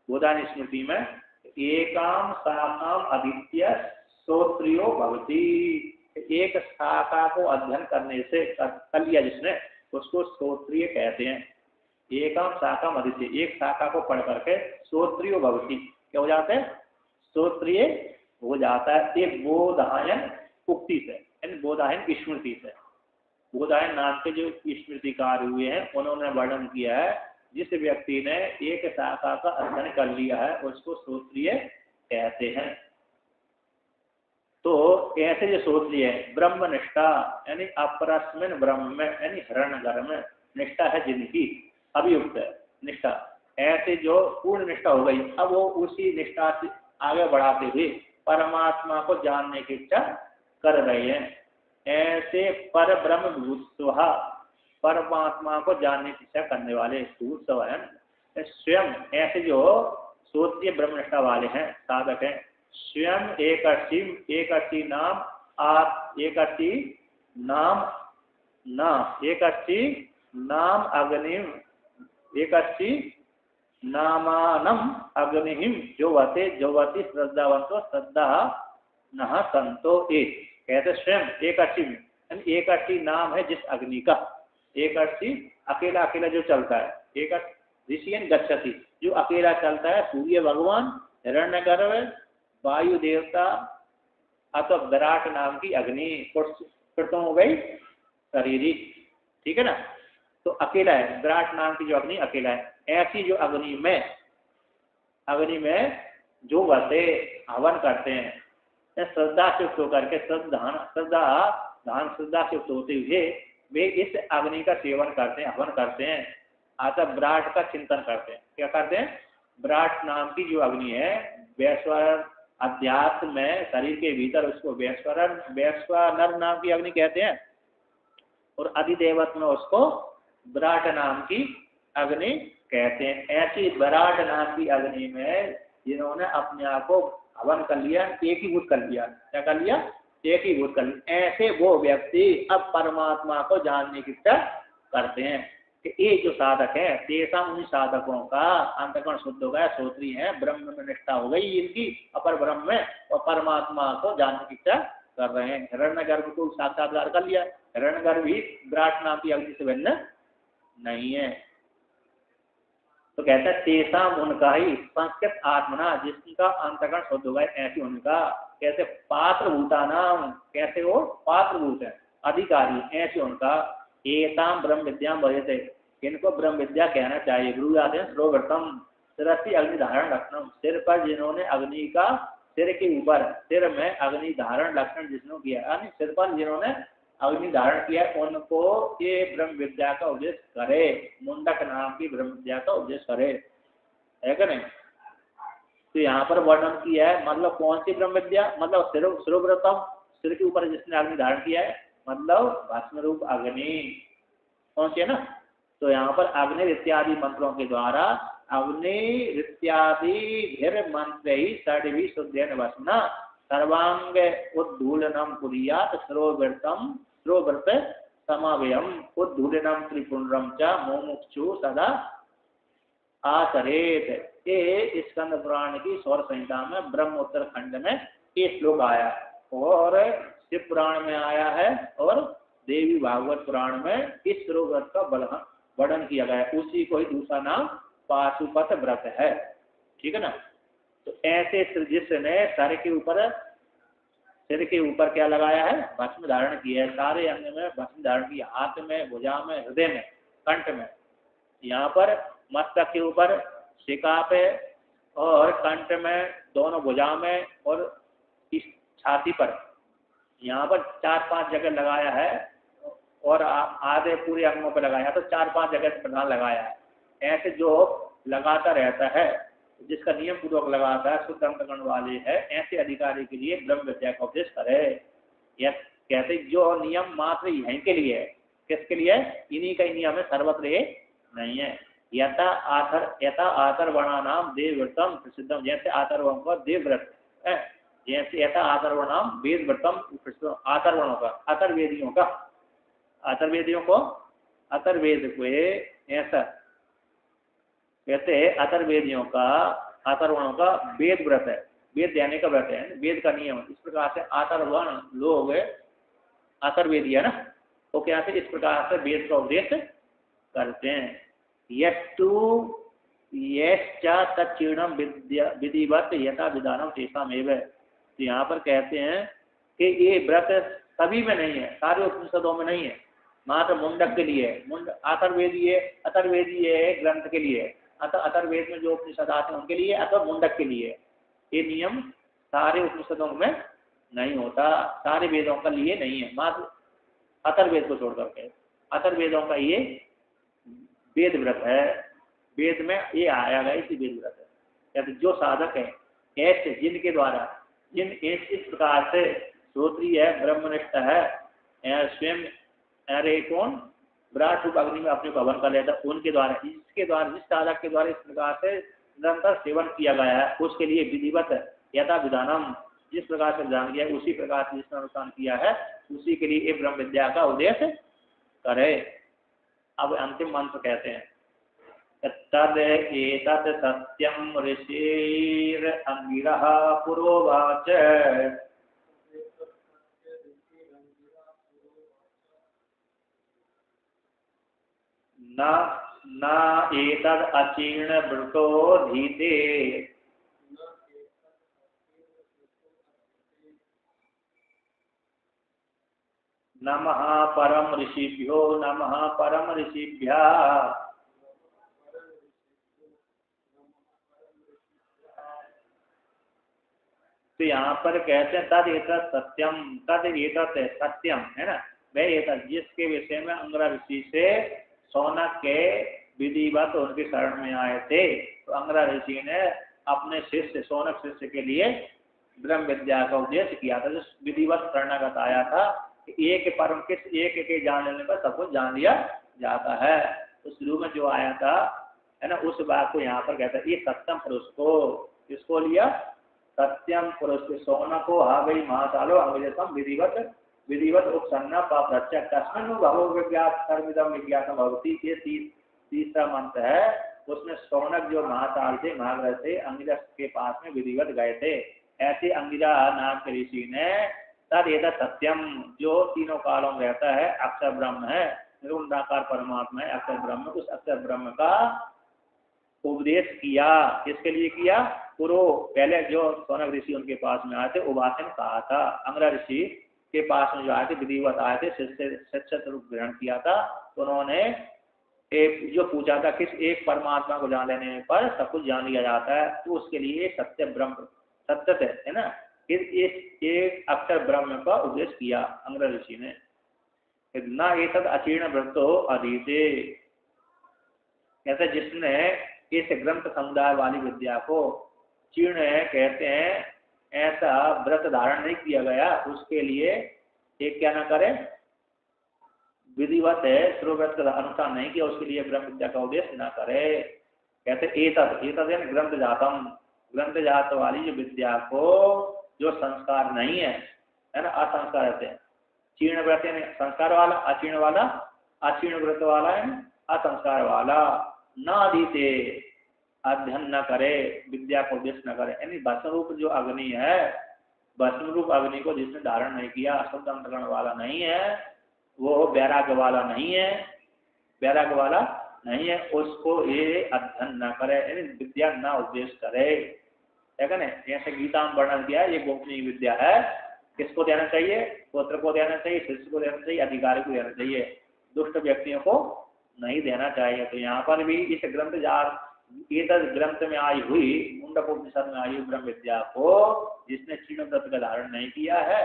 बोधायन स्मृति में, एकाम शाखाम आदित्य श्रोत्रियो भवति, एक शाखा को अध्ययन करने से कर लिया जिसने, उसको श्रोत्रिय कहते हैं। एकाम शाखाम आदित्य, एक शाखा को पढ़ करके श्रोत्रियो भवति, क्या हो जाता है, श्रोत्रिय हो जाता है। एक बोधायन उक्ति से, यानी बोधायन स्मृति से, बोधायन नाम के जो स्मृतिकार हुए हैं उन्होंने वर्णन किया है, जिस व्यक्ति ने एक शाखा का अध्ययन कर लिया है उसको श्रोत्रिय कहते हैं। तो ऐसे जो श्रोत्रिय है ब्रह्मनिष्ठा, यानी अपरस्मिन ब्रह्म में, यानी हिरण्यगर्भ में निष्ठा है जिनकी, अभियुक्त निष्ठा, ऐसे जो पूर्ण निष्ठा हो गई, अब वो उसी निष्ठा से आगे बढ़ाते हुए परमात्मा को जानने की इच्छा कर रहे हैं। ऐसे पर ब्रह्म भूतस्वहा, परमात्मा को जानने की इच्छा करने वाले भूतस्वयं स्वयं, ऐसे जो श्रोत्रिय ब्रह्मनिष्ठा वाले हैं, साधक हैं, स्वयं एकर्षि नाम अग्निम, एकर्षि नामानम अग्निहिम जोवति श्रद्धावंतो श्रद्धा न संतो एक, कहते स्वयं एकर्षि में, यानी एकर्षि नाम है जिस अग्नि का, एकर्षि अकेला जो चलता है, एक ऋषियन गच्छति, जो अकेला चलता है, सूर्य भगवान, हिरण्यगर्भ, वायु देवता, अथवा विराट नाम की अग्नि, कृतों हो गई शरीरी, ठीक है ना। तो अकेला है, विराट नाम की जो अग्नि अकेला है, ऐसी जो अग्नि में जो वसे हवन करते हैं, श्रद्धा से युक्त होकर के, श्रद्धा से युक्त होते हुए वे इस अग्नि का सेवन करते हैं, हवन करते हैं, अतः विराट का चिंतन करते हैं। क्या करते हैं, विराट नाम की जो अग्नि है, वैश्वानर अध्यात्म में शरीर के भीतर उसको वैश्वानर नाम की अग्नि कहते हैं, और अधिदेवत में उसको विराट नाम की अग्नि कहते हैं। ऐसी विराट नाम की अग्नि में जिन्होंने अपने आप को हवन कर लिया, एकीभूत कर लिया, क्या कर लिया, एकीभूत कर लिया, ऐसे वो व्यक्ति अब परमात्मा को जानने की इच्छा करते हैं। कि ये जो साधक है, तेसा उन साधकों का अंतःकरण शुद्ध हो गया, श्रोत्रिय है, ब्रह्म में निष्ठा हो गई इनकी, अपर ब्रह्म में, और परमात्मा को जानने की इच्छा कर रहे हैं। हिरण्यगर्भ को साक्षात्कार कर लिया, हिरण्यगर्भ भी विराट नाम की अग्नि से भिन्न नहीं है। तो कहता है तेसा उनका ही संस्कृत आत्मना, जिसका अंतःकरण शुद्ध हो गया, ऐसी उनका, कैसे पात्रभूता नाम, कैसे वो पात्रभूत है, अधिकारी, ऐसे उनका एताम ब्रह्म विद्या भजते, इनको ब्रह्म विद्या कहना चाहिए। गुरु आते हैं श्रोव्रतम सिरसी अग्नि धारण लक्षणम, सिर पर जिन्होंने अग्नि का, सिर के ऊपर, सिर में अग्नि धारण लक्षण जिसने किया, यानी सिर पर जिन्होंने अग्नि धारण किया उनको ये ब्रह्म विद्या का उपदेश करे, मुंडक नाम की ब्रह्म विद्या का उपदेश करे, है क्या नहीं। तो यहाँ पर वर्णन किया है, मतलब कौन सी ब्रह्म विद्या, मतलब सिरोव्रतम, सिर के ऊपर जिसने अग्नि धारण किया है, मतलब भस्म रूप अग्नि कौन सी है ना। तो यहाँ पर अग्नि इत्यादि मंत्रों के द्वारा अग्नि इत्यादि मंत्र ही षड्वी शुद्धेन भस्मना सर्वांग उद्धूलनम कुर्यात् सरोव्रत समावयम उद्धूलनम त्रिपुंड्रम च मुमुक्षु सदा आचरेत। ये स्कंद पुराण की सौर संहिता में ब्रह्मोत्तर खंड में ये श्लोक आया और शिव पुराण में आया है और देवी भागवत पुराण में इस सरोव्रत का वर्णन किया गया है। उसी को ही दूसरा नाम पाशुपत व्रत है, ठीक है ना। तो ऐसे जिसने सिर के ऊपर क्या लगाया है, भस्म धारण किया है, सारे अंग में भस्म धारण किया, हाथ में, भुजा में, हृदय में, कंठ में, यहाँ पर मस्तक के ऊपर, शिका पे और कंठ में, दोनों भुजा में और इस छाती पर, यहाँ पर 4-5 जगह लगाया है और आधे पूरे अंगों पर लगाया, तो 4-5 जगह प्रधान लगाया है। ऐसे जो लगाता रहता है, जिसका नियम पूर्वक लगाता है, शुद्ध अंतकरण वाले है, ऐसे अधिकारी के लिए ब्रह्म विद्या का उपदेश करे। यह कहते जो नियम मात्र यहीं के लिए है, किसके लिए, इन्हीं का ही नियम है, सर्वत्र ये नहीं है। यथा आथर्वणा नाम देवव्रतम प्रसिद्धम, जैसे आथर्वण का देवव्रत है, जैसे यथा आथर्वणाम वेदव्रतम प्रसिद्धम, आथर्वणों का, अथर्वेदियों को अथर्वेद को ऐसा कहते हैं, अथर्वेदियों का, अथर्वणों का वेद व्रत है, वेद देने का व्रत है, वेद का नियम। इस प्रकार से अथर्वण लोग अथर्वेदी है ना, तो क्या से इस प्रकार से वेद का उपदेश करते हैं। यस्तु यश्चा तच्चीर्णम विधिवत यथा विधानम तेषामेव। तो यहाँ पर कहते हैं कि ये व्रत सभी में नहीं है, सारे उपनिषदों में नहीं है, मात्र मुंडक के लिए, अथर्वेदीय ग्रंथ के लिए, अथर्वेद में जो उपनिषद आते हैं उनके लिए, अथवा मुंडक के लिए। ये नियम सारे उपनिषदों में नहीं होता, सारे वेदों का लिए नहीं है, मात्र अथर्वेद को छोड़ करके। अथर्वेदों का ये वेद व्रत है, वेद में ये आया गया, इसी वेद व्रत है। कहते जो साधक है ऐसे, जिनके द्वारा, जिन इस प्रकार से श्रोत्रिय है, ब्रह्मनिष्ठ है, स्वयं अरे कौन विराट रूप अग्नि में अपने को हवन कर लेता, उनके द्वारा, इसके द्वारा, जिस साधक के द्वारा इस प्रकार से निरंतर सेवन किया गया है, उसके लिए विधिवत यथा विधानम, जिस प्रकार से विधान किया है उसी प्रकार से जिसने अनुष्ठान किया है, उसी के लिए ये ब्रह्म विद्या का उपदेश करे। अब अंतिम मंत्र कहते हैं, तद एतत् सत्यम ऋषिर अंगिरः पुरोवाच न एतद् अचीर्ण वृतो धीते नमः परम ऋषिभ्यो नमः परम ऋषिभ्यः। तो यहाँ पर कहते हैं तद एतत् सत्यम, तद एतत् सत्यम है ना, वह एतत् जिसके विषय में अंगिरा ऋषि से शौनक के विधिवत उनके शरण में आए थे, तो अंगिरा ऋषि ने अपने शिष्य शौनक शिष्य के लिए ब्रह्म विद्या का उपदेश किया था। जो विधिवत शरणागत आया था कि एक परम किस एक के जान लेने पर सब कुछ जान लिया जाता है, तो शुरू में जो आया था है ना, उस बात को यहाँ पर कहता है ये सत्यम पुरुष को, किसको लिया, सत्यम पुरुष के शौनको हा गई महासालो अंग्रेजम विधिवत उपसन्न प्रत्यक्ष तस्मिन् भवो विज्ञात सर्वविदम विज्ञातम भवति। ये तीसरा मंत्र है, उसमें शौनक जो महासाल थे, महाग्रह थे, अंगिरा के पास में विधिवत गए थे। ऐसे अंगिरा नाम के ऋषि ने तद एतत् सत्यम, जो तीनों कालों में रहता है, अक्षर ब्रह्म है, निर्गुणाकार परमात्मा है, अक्षर ब्रह्म, उस अक्षर ब्रह्म का उपदेश किया। किसके लिए किया, पुरो, पहले जो शौनक ऋषि उनके पास में आए थे उवासन कहा था, अंगिरा ऋषि के पास में जो आए थे विधिवत आए थे, शिष्य रूप ग्रहण किया था, तो उन्होंने एक जो पूछा था किस एक परमात्मा को जान लेने पर सब कुछ जान लिया जाता है, तो उसके लिए सत्य ब्रह्म सत्य है ना, फिर इस एक अक्षर ब्रह्म का उपदेश किया अंगिरा ऋषि ने। न एतद अचीर्ण व्रतो अधीते, कहते जिसने इस ग्रंथ समुदाय वाली विद्या को चीर्ण कहते हैं ऐसा व्रत धारण नहीं किया गया, उसके लिए एक क्या ना करे, विधिवत है श्रोव्रत का अनुसार नहीं किया, उसके लिए ब्रह्म विद्या का उपदेश न करे। कहते एतद, एतद है ग्रंथ जातम, ग्रंथ जात वाली जो विद्या को जो संस्कार नहीं है ना, असंस्कार रहते हैं। चीर्ण व्रत है संस्कार वाला, अचीर्ण वाला, अचीर्ण व्रत वाला है असंस्कार वाला। न अधीते, अध्ययन न करे, विद्या को उपदेश न करे, यानी भस्म रूप जो अग्नि है, भस्म रूप अग्नि को जिसने धारण नहीं किया, अशुद्ध अंतकरण वाला नहीं है, वो वैराग्य वाला नहीं है, वैराग्य वाला नहीं है, उसको ये अध्ययन न करे, यानी विद्या न उपदेश करे। है ना, जैसे गीता में वर्णन किया ये गोपनीय विद्या है, किसको देना चाहिए, पुत्र को देना चाहिए, शिष्य को देना चाहिए, अधिकारी को देना चाहिए, दुष्ट व्यक्तियों को नहीं देना चाहिए। तो यहाँ पर भी इस ग्रंथ ग्रंथ में आई हुई, मुंडकोपनिषद में आई हुई ब्रह्म विद्या को जिसने चीर्ण व्रत का धारण नहीं किया है,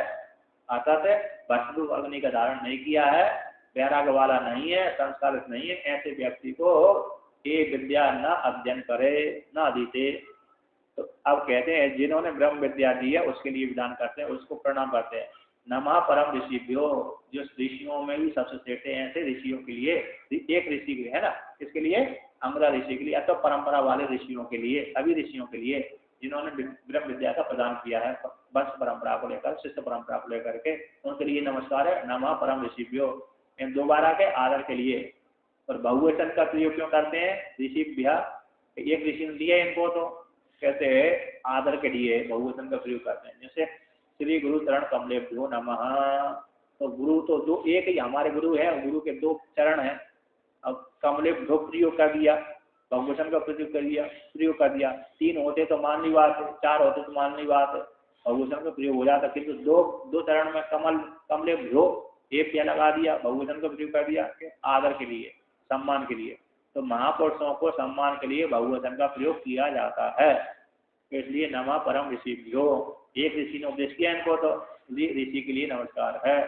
अर्थात भस्म अग्नि का धारण नहीं किया है, वैराग्य वाला नहीं है, संस्कारित नहीं है, ऐसे व्यक्ति को ये विद्या न अध्ययन करे, न अधीते। तो अब कहते हैं जिन्होंने ब्रह्म विद्या दी है उसके लिए विधान करते हैं, उसको प्रणाम करते हैं। नमः परम ऋषिभ्यो, जो ऋषियों में भी सबसे श्रेष्ठ हैं ऐसे ऋषियों के लिए, एक ऋषि के लिए है ना, इसके लिए अंगरा ऋषि के लिए, अथवा परंपरा वाले ऋषियों के लिए, सभी ऋषियों के लिए जिन्होंने ब्रह्म विद्या का प्रदान किया है वंश परंपरा को लेकर, शिष्य परंपरा को लेकर के, उनके लिए नमस्कार है। नमः परम ऋषिभ्यो, इन दोबारा के आदर के लिए। और बहुवचन का प्रयोग क्यों करते हैं, ऋषिभ्य, एक ऋषि ने दिया इनको, तो कहते हैं आदर के लिए बहुवचन का प्रयोग करते हैं। जैसे श्री गुरु चरण कमलेभ्यो नमः, तो गुरु तो दो, एक ही हमारे गुरु है, गुरु के दो चरण हैं, अब कमलेभ्यो प्रयोग कर दिया, बहुवचन का प्रयोग कर दिया, तीन होते तो माननी बात है, चार होते तो माननी बात है, बहुवचन का प्रयोग हो जाता, किंतु दो चरण में कमलेभ्यो एक क्या लगा दिया, बहुवचन का प्रयोग कर दिया, आदर के लिए, सम्मान के लिए। तो महापुरुषों को सम्मान के लिए बहुवचन का प्रयोग किया जाता है, इसलिए नमः परम ऋषिभ्यो, एक ऋषि ने उपदेश किया इनको, तो ऋषि के लिए नमस्कार है,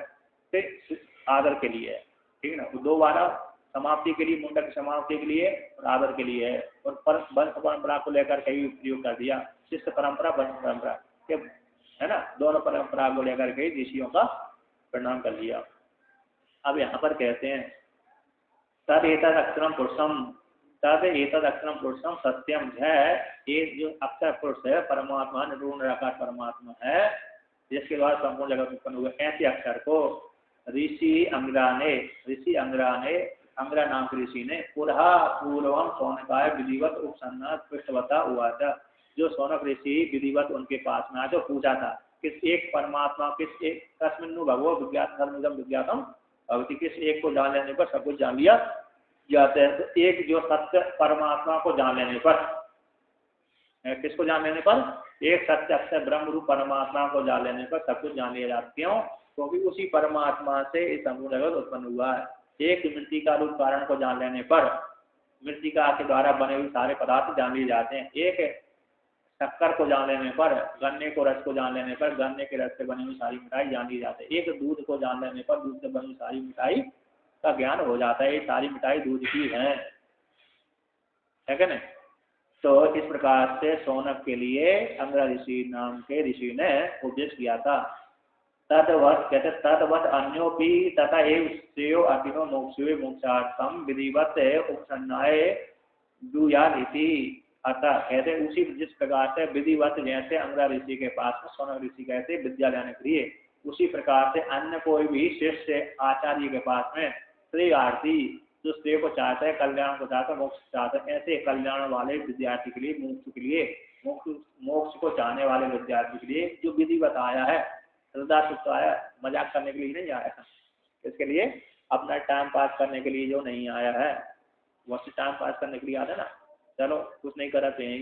फिर आदर के लिए, ठीक है ना। दो बारा समाप्ति के लिए, मुंडक समाप्ति के लिए और आदर के लिए है, और वंश परंपरा को लेकर कई प्रयोग कर दिया, शिष्य परंपरा वंश परंपरा के, है ना, दोनों परंपरा को लेकर के ऋषियों का प्रणाम कर लिया। अब यहाँ पर कहते हैं तद एतद अक्षरम पुरुषम, तद एतद अक्षरम पुरुषम सत्यम है, ये जो अक्षर पुरुष है परमात्मा, निर्गुण निराकार परमात्मा है, जिसके द्वारा संपूर्ण जगत उत्पन्न हुए, ऐसे अक्षर को ऋषि अंगरा ने, अंगरा नाम के ऋषि ने पुरः पूर्वम सौनकाय विधिवत उपसन्नाथ पृष्ठवता हुआ था, जो सौनक ऋषि विधिवत उनके पास में आया तो पूछा था किस एक परमात्मा, किस एक तस्मिन्नु भगवो विज्ञात धर्मजम विज्ञातम भगवती, किस एक को जान लेने पर सब कुछ जान लिया जाता है। तो एक जो सत्य परमात्मा को जान लेने पर, किसको जान लेने पर, एक सत्य अक्षर ब्रह्म रूप परमात्मा को जान लेने पर सब कुछ जान लिया जाता। क्यों, क्योंकि उसी परमात्मा से इस संपूर्ण जगत उत्पन्न हुआ है। एक मृत्ति का रूप कारण को जान लेने पर मृत्तिका के द्वारा बने हुए सारे पदार्थ जान लिए जाते हैं। एक शक्कर को जान लेने पर, गन्ने को रस को जान लेने पर गन्ने के रस से बनी हुई सारी मिठाई जान ली जाती है। एक दूध को जान लेने पर दूध से बनी हुई सारी मिठाई का ज्ञान हो जाता है, ये सारी मिठाई दूध की है क्या नहीं। तो इस प्रकार से सौनक के लिए अंगरा ऋषि नाम के ऋषि ने उपदेश किया था। तदवत कहते तदवत अन्योपि तथा एव श्रेयो अतिनो मोक्षे मोक्षार्थम विधिवत उपसन्नाय दुयानिति। अतः कहते उसी जिस प्रकार से विधिवत जैसे अंगरा ऋषि के पास में सौनक ऋषि गए थे विद्या लेने के लिए, उसी प्रकार से अन्य कोई भी शिष्य आचार्य के पास में श्रेयार्थी, जो श्रेय को चाहता है, कल्याण को चाहता है, मोक्ष चाहता है, ऐसे कल्याण वाले विद्यार्थी के लिए, मोक्ष के लिए, मोक्ष को चाहने वाले विद्यार्थी के लिए जो विधिवत आया है, श्रद्धा सुख आया, मजाक करने के लिए नहीं आया, इसके लिए अपना टाइम पास करने के लिए जो नहीं आया है, वैसे टाइम पास करने के लिए आता है ना, चलो कुछ नहीं करते हैं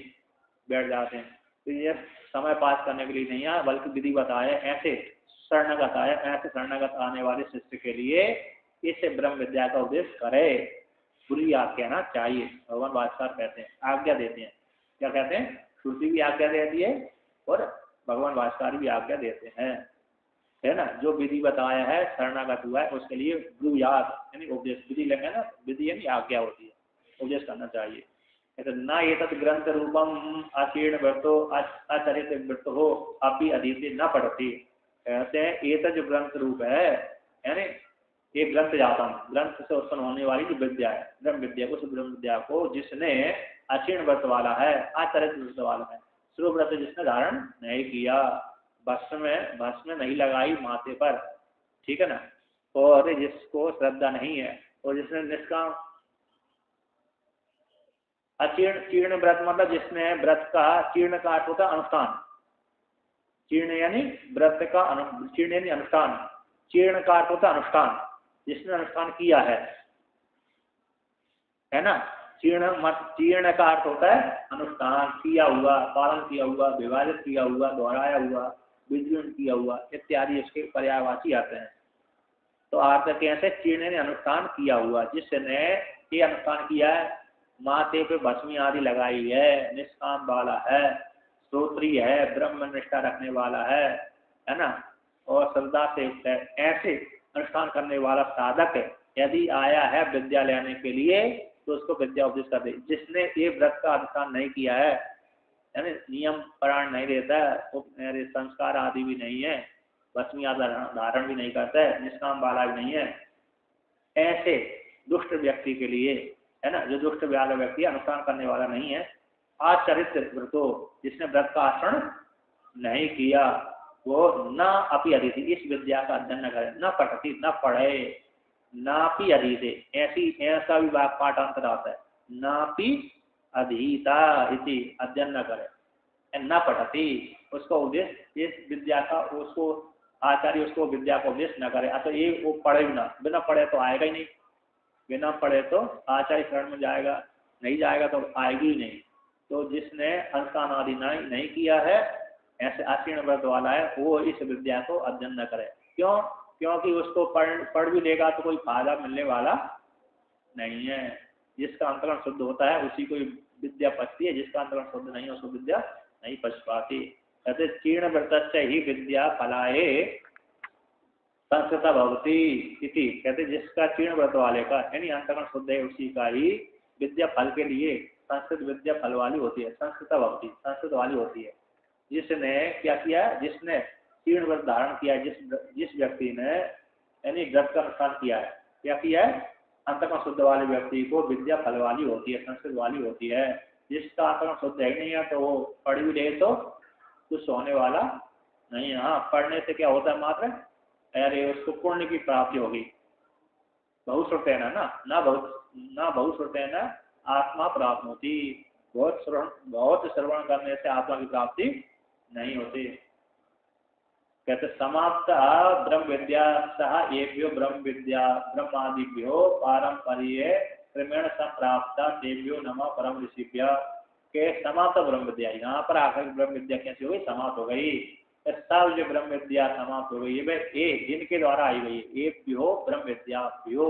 बैठ जाते हैं, तो ये समय पास करने के लिए नहीं आया, बल्कि विधिवत आया, ऐसे शरणगत आया, ऐसे शरणगत आने वाले शिष्य के लिए इसे ब्रह्म विद्या का उपदेश करे, बुरी याद कहना चाहिए। भगवान भास्कर कहते हैं, आज्ञा देते हैं, क्या कहते हैं, श्रुति भी आज्ञा देती है और भगवान भास्कर भी आज्ञा देते हैं। है ना, जो विधि बताया है शरणागत हुआ है उसके लिए ब्रूयात यानी उपदेश, विधि लेंगे ना, विधि यानी आज्ञा होती है, उपदेश करना चाहिए। तो न ये तत् ग्रंथ रूपम अशीर्ण व्रतो अचरित व्रत हो अपनी अधीति न पढ़ती। कहते हैं ये तो जो ग्रंथ रूप है यानी ये ग्रंथ जातम, ग्रंथ से उत्पन्न होने वाली जो विद्या है ब्रह्म विद्या, उस ब्रह्म विद्या को जिसने अक्षीण व्रत वाला है, आचरित व्रत वाला है, शुरू व्रत जिसने धारण नहीं किया, भस्म नहीं लगाई माथे पर, ठीक है ना, और जिसको श्रद्धा नहीं है, और जिसने निष्काम अचीर्ण, चीर्ण व्रत मतलब जिसने व्रत का, चीर्ण का अर्थ होता है अनुष्ठान, चीर्ण यानी व्रत का चीर्ण यानी अनुष्ठान, चीर्ण का अर्थ होता है अनुष्ठान, जिसने अनुष्ठान किया है ना, चीर्ण का अर्थ होता है अनुष्ठान किया हुआ, पालन किया हुआ, विभाजित किया हुआ, दोहराया हुआ, विजृंभ किया हुआ इत्यादि इसके पर्यायवाची आते हैं। तो अर्थ कैसे, चीर्ण ने अनुष्ठान किया हुआ, जिसने ये अनुष्ठान किया है, माथे पे भस्मी आदि लगाई है, निष्काम वाला है, श्रोत्री है, ब्रह्म निष्ठा रखने वाला है ना, और श्रद्धा से युक्त है, ऐसे अनुष्ठान करने वाला साधक यदि आया है विद्या लेने के लिए तो उसको विद्या उपदेश कर दे। जिसने ये व्रत का अनुष्ठान नहीं किया है यानी नियम प्राण नहीं देता है, संस्कार आदि भी नहीं है, भस्मी आदि धारण भी नहीं करता है, निष्काम वाला भी नहीं है, ऐसे दुष्ट व्यक्ति के लिए है ना, जो दुष्ट वाला व्यक्ति अनुष्ठान करने वाला नहीं है, आचरित व्रतो जिसने व्रत का आचरण नहीं किया, वो न अपि अधीति इस विद्या का अध्ययन न करे, न पठती न पढ़े, नापि अधीते ऐसा भी पाठांतर आता है, नापि अधीता इति अध्ययन न करे, न पढ़ती उसको उपदेश, इस विद्या का उसको आचार्य उसको विद्या का उपदेश न करे। अतः ये वो पढ़े भी ना, बिना पढ़े तो आएगा ही नहीं, बिना पढ़े तो आचार्य शरण में जाएगा, नहीं जाएगा तो आएगी ही नहीं। तो जिसने अनुष्ठान आदि नहीं किया है, ऐसे आशीर्ण व्रत वाला है, वो इस विद्या को अध्ययन न करे। क्यों? क्योंकि उसको पढ़ भी लेगा तो कोई फायदा मिलने वाला नहीं है। जिसका अंतरण शुद्ध होता है उसी को विद्या पचती है, जिसका अंतरण शुद्ध नहीं है उसको विद्या नहीं पच पाती। कहते चीर्ण व्रत से ही विद्या फलाए संस्कृत भवती इति। कहते जिसका चीर्ण व्रत वाले का यानी अंतरण शुद्ध है उसी का ही विद्या फल के लिए संस्कृत विद्या फल वाली होती है, संस्कृत भवती संस्कृत वाली होती है। जिसने क्या किया, जिसने चीर्ण व्रत धारण किया है, जिस व्यक्ति ने यानी व्रत का अनुष्ठान किया है, क्या किया है, अंतकरण शुद्ध वाले व्यक्ति को विद्या फल वाली होती है, संस्कृत वाली होती है। जिसका अंतकरण शुद्ध है नहीं है तो वो पढ़ भी ले तो कुछ होने वाला नहीं है। हाँ, पढ़ने से क्या होता है मात्र, अरे उसको पुण्य की प्राप्ति होगी। बहुश्रुतेन ना बहुश्रुतेन आत्मा प्राप्त होती, बहुत श्रवण करने से आत्मा की प्राप्ति नहीं होती। कहते समाप्त ब्रह्म विद्या सह येभ्यो ब्रह्म विद्या ब्रह्मादिभ्यो पारंपरिये क्रमेण संप्राप्त देव्यो नमः परम ऋषिभ्य। के समाप्त ब्रह्म विद्या, यहाँ पर आकर ब्रह्म विद्या कैसी हो गई, समाप्त हो गई। सब जो ब्रह्म विद्या समाप्त हो गई, ये जिनके द्वारा आई गई, एक भ्यो ब्रह्म विद्या भ्यो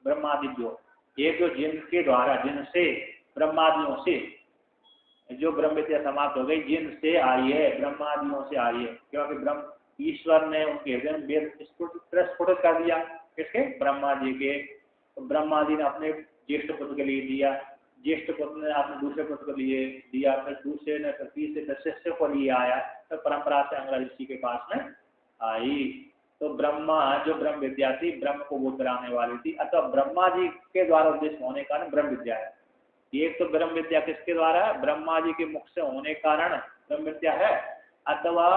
ब्रह्मादिभ्यो, एक जो जिनके द्वारा, जिनसे ब्रह्मादियों से जो ब्रह्म विद्या समाप्त हो गई, जिनसे आई है, ब्रह्मादियों से आई है। क्योंकि ब्रह्म ईश्वर ने उनके हृदय में वेद स्फुटित कर दिया, किसके, ब्रह्मा जी के। तो ब्रह्मा जी ने अपने ज्येष्ठ पुत्र के लिए दिया, ज्येष्ठ पुत्र ने अपने दूसरे पुत्र को लिए दिया, फिर दूसरे ने फिर तीसरे शिष्य को लिए आया, तो परंपरा से अंग्रेज ऋषि के पास में आई। तो ब्रह्मा जो ब्रह्म विद्या थी, ब्रह्म को बोध कराने वाली थी, अतः ब्रह्मा जी के द्वारा उपदेश होने का कारण ब्रह्म विद्या है। एक तो ब्रह्म विद्या किसके द्वारा है, ब्रह्मा जी के मुख से होने के कारण ब्रह्म विद्या है, अथवा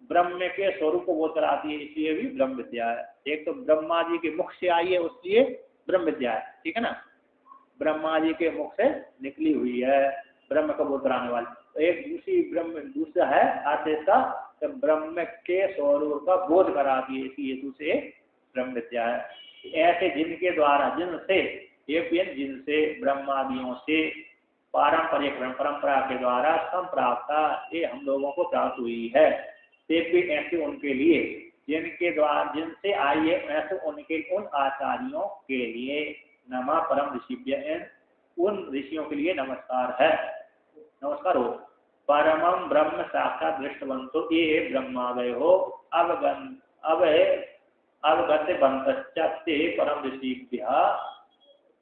ब्रह्म के स्वरूप को बोध कराती है, इसलिए भी ब्रह्म विद्या है। एक तो ब्रह्मा जी के मुख से आई है उसलिए ब्रह्म विद्या है, ठीक है ना, ब्रह्मा जी के मुख से निकली हुई है, ब्रह्म को बोध कराने वाली। तो एक दूसरा है आदेश का, तो ब्रह्म के स्वरूप का बोध कराती है, इसी हेतु से ब्रह्म विद्या है। ऐसे जिनके द्वारा, जिनसे ब्रह्मादियों से पारंपरिक परंपरा के द्वारा संप्राप्त ये हम लोगों को प्राप्त हुई है, ऐसे उनके लिए, जिनके द्वारा जिनसे आई है, ऐसे उनके उन आचार्यों के लिए नमः परम ऋषिभ्य, उन ऋषियों के लिए नमस्कार है, नमस्कार हो। परमम ब्रह्म साक्षात दृष्टवंतो ये ब्रह्मादय हो अब गते बंतश्चते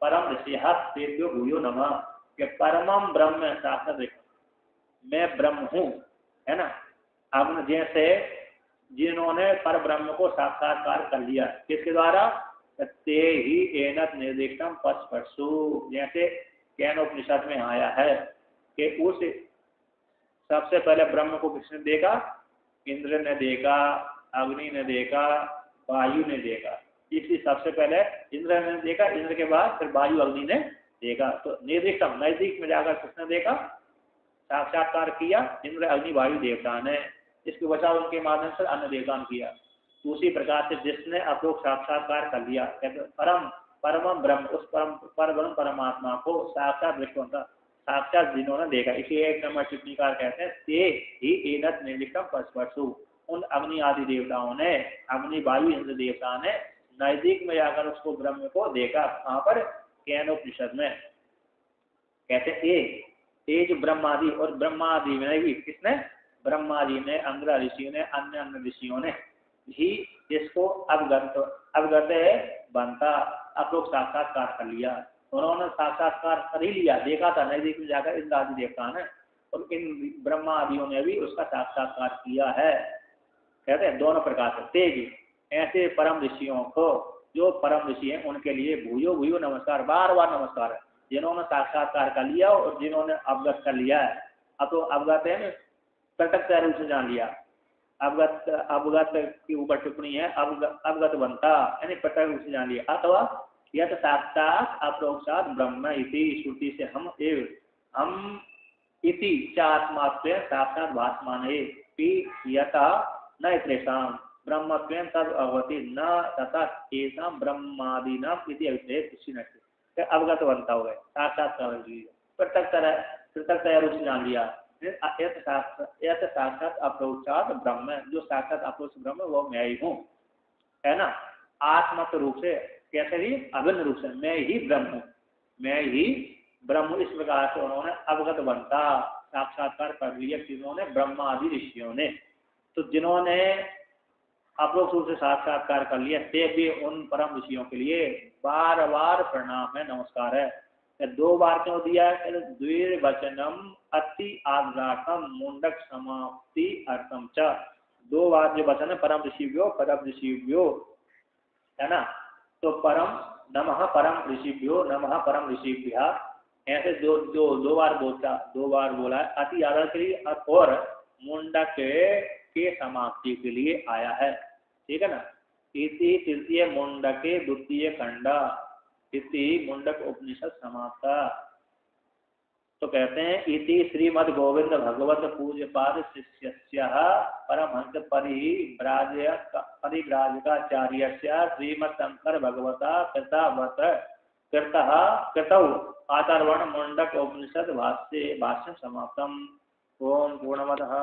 परम ऋषिः तेभ्यो भूयो नमः कि परमम ब्रह्म साक्षात मैं ब्रह्म हूँ, है ना। अब जैसे जिन्होंने पर ब्रह्म को साक्षात्कार कर लिया, किसके द्वारा? ते ही एनत निर्दिष्टम पशु, जैसे केनोपनिषद में आया है कि उस सबसे पहले ब्रह्म को किसने देखा? इंद्र ने देखा, अग्नि ने देखा, वायु ने देखा। इसलिए सबसे पहले इंद्र ने देखा, इंद्र के बाद फिर वायु अग्नि ने देखा। तो निर्दिष्टम नजदीक में जाकर किसने देखा? साक्षात्कार किया इंद्र अग्नि वायु देवता ने। इसके बचाव उनके माध्यम से अन्य देवता ने किया। उसी प्रकार से जिसने अपरोक्ष साक्षात्कार कर लिया, परम ब्रह्म, उस परम परमात्मा को साक्षात दृष्टवंता, साक्षात जिन्होंने देखा, इसलिए एक नंबर टिप्पणीकार कहते हैं ते ही एनत निर्दिष्टम पशु, उन अग्नि आदि देवताओं ने, अग्नि वायु इंद्र देवता ने नजदीक में जाकर उसको ब्रह्म को देखा। कहाँ पर? केनोपनिषद में कहते ये जो ब्रह्मादि, और ब्रह्मादि में भी किसने? ब्रह्मादि ने, अंग्र ऋषियों ने, अन्य ऋषियों ने ही इसको अवगत बनता अपरोक्ष साक्षात्कार कर लिया। उन्होंने साक्षात्कार कर ही लिया, देखा था नजदीक में जाकर इंद्र आदि देवता ने, और इन ब्रह्मा आदियों ने भी उसका साक्षात्कार किया है। कहते हैं दोनों प्रकार से तेज ऐसे परम ऋषियों को, जो परम ऋषि हैं उनके लिए भूयो भूयो नमस्कार, बार बार नमस्कार है, जिन्होंने साक्षात्कार कर लिया और जिन्होंने अवगत कर लिया है। अब तो अवगत है, प्रत्यक्ष रूप से जान लिया। अवगत की ऊपर टिप्पणी है, अवगत बनता यानी प्रत्यक्ष रूप से जान लिया। अथवा यत साक्षात अप्रोक्षात ब्रह्म इति, श्रुति से हम इति चात्मात्वेन साक्षात भासमाने यथा न इतरेषाम ब्रह्मत्वेन तद अवगति न तथा एषाम ब्रह्मादीनाम इति अभिप्रेत। अवगत बनता हो गए, साक्षात प्रत्यक्ष रूप से जान लिया। यत साक्षात अप्रोक्षात ब्रह्म, जो साक्षात अप्रोक्ष ब्रह्म वो मैं ही हूँ, है ना। आत्मत रूप से, कैसे भी अभिन्न रूप से मैं ही ब्रह्म हूँ, मैं ही ब्रह्म। इस प्रकार से उन्होंने अवगत बनता साक्षात्कार कर लिया जिन्होंने ब्रह्मा आदि ऋषियों ने। तो जिन्होंने अप्रोक्ष रूप से साक्षात्कार कर लिया ते भी उन परम ऋषियों के लिए बार बार प्रणाम है, नमस्कार है। दो बार क्यों दिया है? द्विर्वचनम अति आग्राहकम मुंडक समाप्ति अर्थम च, दो बार जो वचन है परम ऋषिभ्यो, है ना। तो परम नमः परम ऋषिभ्यो, नमः परम ऋषिभ्या, ऐसे दो बार बोला है अति आदर के लिए, और मुंडक के समाप्ति के लिए आया है, ठीक है ना। इति तृतीय मुंडके द्वितीय खंड इति मुंडक उपनिषद समाप्ता। तो कहते हैं इति श्रीमद् गोविंद भगवत पूज्य पाद शिष्य परमहंस परिव्राजकाचार्य श्रीमत् शंकर भगवता कृतौ आतर्वण मुंडक उपनिषद भाष्य समाप्तम। ओम पूर्णमदः